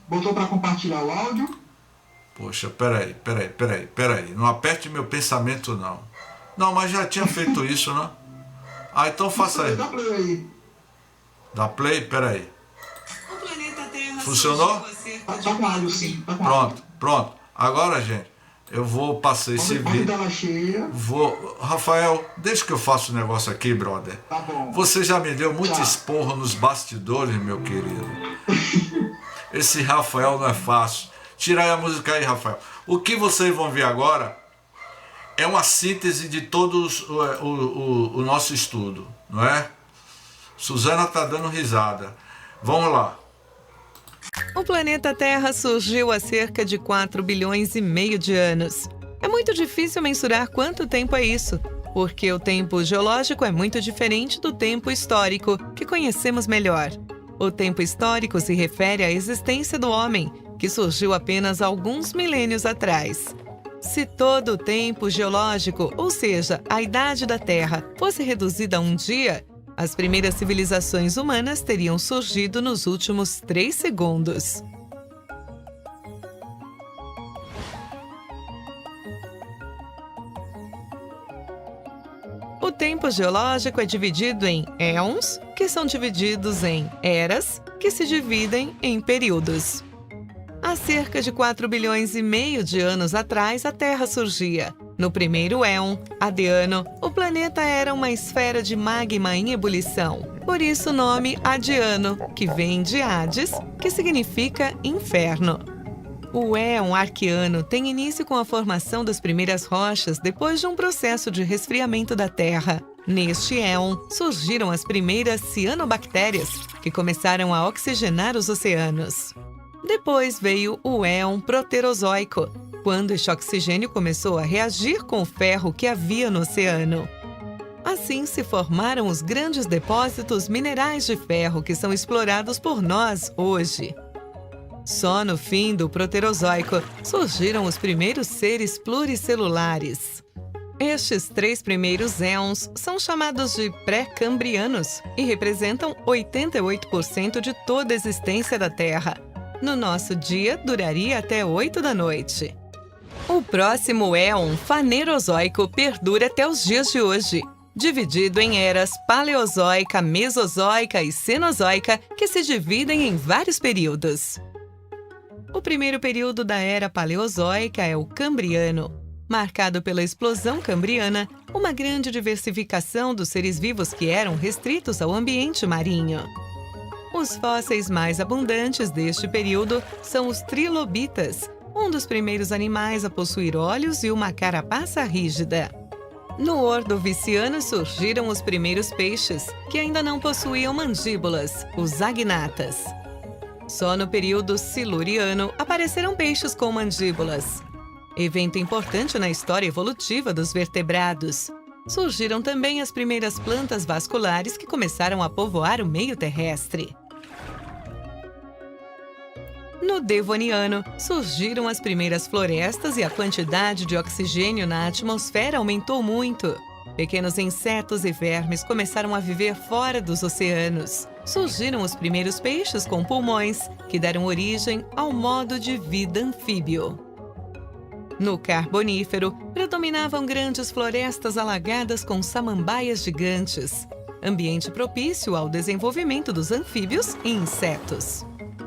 Botou para compartilhar o áudio? Poxa, peraí. Não aperte meu pensamento, não. Não, mas já tinha feito isso, não? Então faça aí. Dá play aí. Dá play? Peraí. O planeta Terra funcionou? Tá com áudio, sim. Tá com áudio. Pronto. Agora, gente, eu vou passar esse vídeo. Dela cheia. Rafael, deixa que eu faça o negócio aqui, brother. Tá bom. Você já me deu muito esporro nos bastidores, meu querido. Esse Rafael não é fácil. Tira aí a música aí, Rafael. O que vocês vão ver agora é uma síntese de todos o nosso estudo, não é? Suzana tá dando risada. Vamos lá. O planeta Terra surgiu há cerca de 4,5 bilhões de anos. É muito difícil mensurar quanto tempo é isso, porque o tempo geológico é muito diferente do tempo histórico, que conhecemos melhor. O tempo histórico se refere à existência do homem, que surgiu apenas alguns milênios atrás. Se todo o tempo geológico, ou seja, a idade da Terra, fosse reduzida a um dia, as primeiras civilizações humanas teriam surgido nos últimos 3 segundos. O tempo geológico é dividido em éons, que são divididos em eras, que se dividem em períodos. Há cerca de 4,5 bilhões de anos atrás, a Terra surgia. No primeiro éon, Adiano, o planeta era uma esfera de magma em ebulição. Por isso o nome Adiano, que vem de Hades, que significa inferno. O éon Arqueano tem início com a formação das primeiras rochas depois de um processo de resfriamento da Terra. Neste éon, surgiram as primeiras cianobactérias, que começaram a oxigenar os oceanos. Depois veio o éon Proterozoico, quando este oxigênio começou a reagir com o ferro que havia no oceano. Assim se formaram os grandes depósitos minerais de ferro que são explorados por nós hoje. Só no fim do Proterozoico surgiram os primeiros seres pluricelulares. Estes 3 primeiros éons são chamados de pré-cambrianos e representam 88% de toda a existência da Terra. No nosso dia, duraria até 8 da noite. O próximo éon fanerozoico perdura até os dias de hoje, dividido em eras paleozoica, mesozoica e cenozoica, que se dividem em vários períodos. O primeiro período da era paleozoica é o Cambriano. marcado pela explosão cambriana, uma grande diversificação dos seres vivos que eram restritos ao ambiente marinho. Os fósseis mais abundantes deste período são os trilobitas, um dos primeiros animais a possuir olhos e uma carapaça rígida. No Ordoviciano surgiram os primeiros peixes, que ainda não possuíam mandíbulas, os agnatas. Só no período Siluriano apareceram peixes com mandíbulas. Evento importante na história evolutiva dos vertebrados. Surgiram também as primeiras plantas vasculares que começaram a povoar o meio terrestre. No Devoniano, surgiram as primeiras florestas e a quantidade de oxigênio na atmosfera aumentou muito. Pequenos insetos e vermes começaram a viver fora dos oceanos. Surgiram os primeiros peixes com pulmões, que deram origem ao modo de vida anfíbio. No Carbonífero, predominavam grandes florestas alagadas com samambaias gigantes, ambiente propício ao desenvolvimento dos anfíbios e insetos.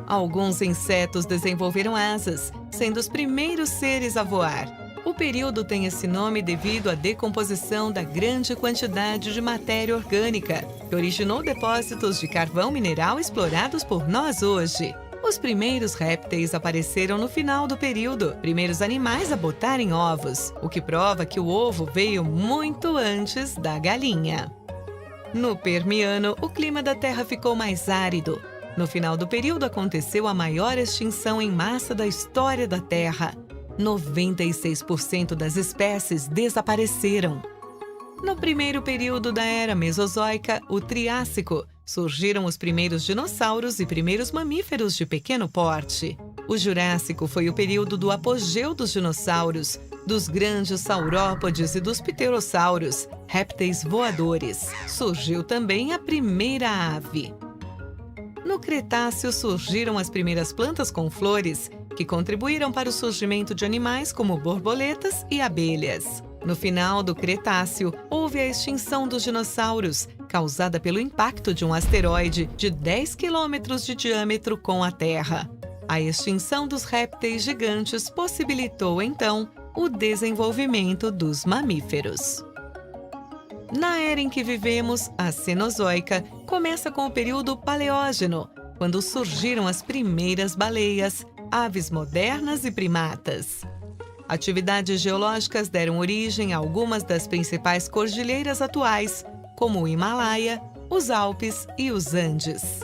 Alguns insetos desenvolveram asas, sendo os primeiros seres a voar. O período tem esse nome devido à decomposição da grande quantidade de matéria orgânica, que originou depósitos de carvão mineral explorados por nós hoje. Os primeiros répteis apareceram no final do período, primeiros animais a botarem ovos, o que prova que o ovo veio muito antes da galinha. No Permiano, o clima da Terra ficou mais árido. No final do período aconteceu a maior extinção em massa da história da Terra. 96% das espécies desapareceram. No primeiro período da Era Mesozoica, o Triássico, surgiram os primeiros dinossauros e primeiros mamíferos de pequeno porte. O Jurássico foi o período do apogeu dos dinossauros, dos grandes saurópodes e dos pterossauros, répteis voadores. Surgiu também a primeira ave. No Cretáceo surgiram as primeiras plantas com flores, que contribuíram para o surgimento de animais como borboletas e abelhas. No final do Cretáceo, houve a extinção dos dinossauros, causada pelo impacto de um asteroide de 10 quilômetros de diâmetro com a Terra. A extinção dos répteis gigantes possibilitou, então, o desenvolvimento dos mamíferos. Na era em que vivemos, a Cenozoica, começa com o período Paleógeno, quando surgiram as primeiras baleias, aves modernas e primatas. Atividades geológicas deram origem a algumas das principais cordilheiras atuais, como o Himalaia, os Alpes e os Andes.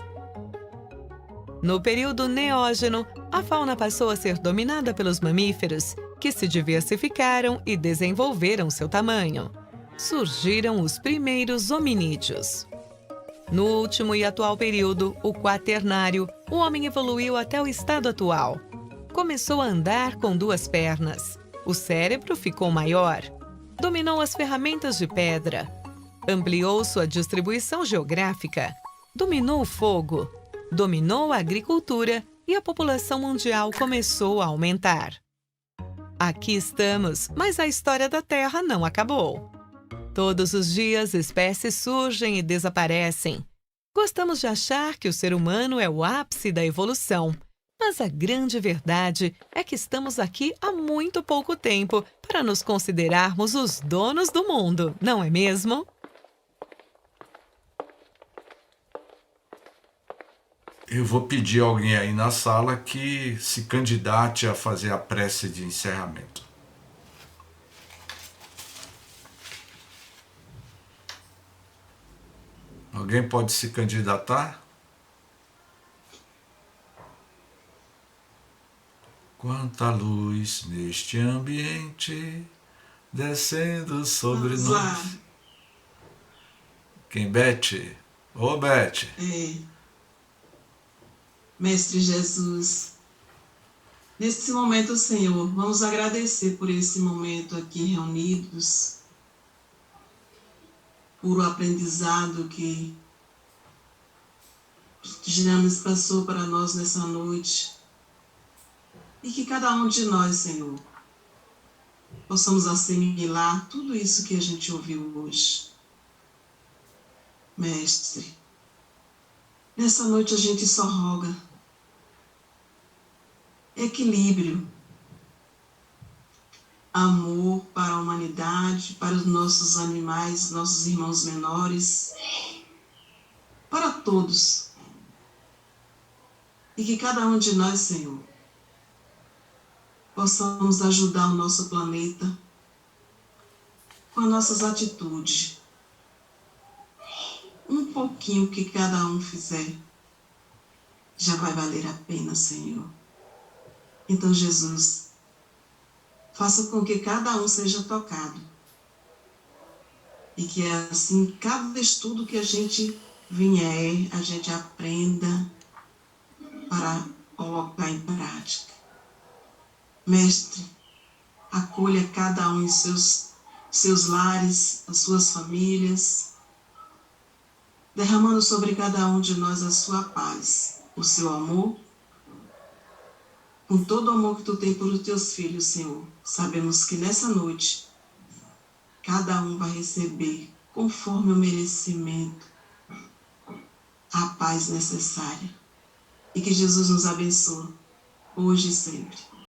No período Neógeno, a fauna passou a ser dominada pelos mamíferos, que se diversificaram e desenvolveram seu tamanho. Surgiram os primeiros hominídeos. No último e atual período, o Quaternário, o homem evoluiu até o estado atual. Começou a andar com duas pernas. O cérebro ficou maior. Dominou as ferramentas de pedra. Ampliou sua distribuição geográfica. Dominou o fogo. Dominou a agricultura e a população mundial começou a aumentar. Aqui estamos, mas a história da Terra não acabou. Todos os dias, espécies surgem e desaparecem. Gostamos de achar que o ser humano é o ápice da evolução, mas a grande verdade é que estamos aqui há muito pouco tempo para nos considerarmos os donos do mundo, não é mesmo? Eu vou pedir a alguém aí na sala que se candidate a fazer a prece de encerramento. Alguém pode se candidatar? Quanta luz neste ambiente descendo sobre Vamos nós. lá. Quem, Beth? Ô, Beth. Mestre Jesus, nesse momento, Senhor, vamos agradecer por esse momento aqui reunidos, por o aprendizado que James passou para nós nessa noite, e que cada um de nós, Senhor, possamos assimilar tudo isso que a gente ouviu hoje. Mestre, nessa noite a gente só roga equilíbrio, amor para a humanidade, para os nossos animais, nossos irmãos menores, para todos. E que cada um de nós, Senhor, possamos ajudar o nosso planeta com as nossas atitudes. Um pouquinho que cada um fizer já vai valer a pena, Senhor. Então, Jesus, faça com que cada um seja tocado. E que assim, cada estudo que a gente vier, a gente aprenda para colocar em prática. Mestre, acolha cada um em seus lares, as suas famílias, derramando sobre cada um de nós a sua paz, o seu amor, com todo o amor que tu tem por os teus filhos, Senhor. Sabemos que nessa noite, cada um vai receber, conforme o merecimento, a paz necessária. E que Jesus nos abençoe, hoje e sempre.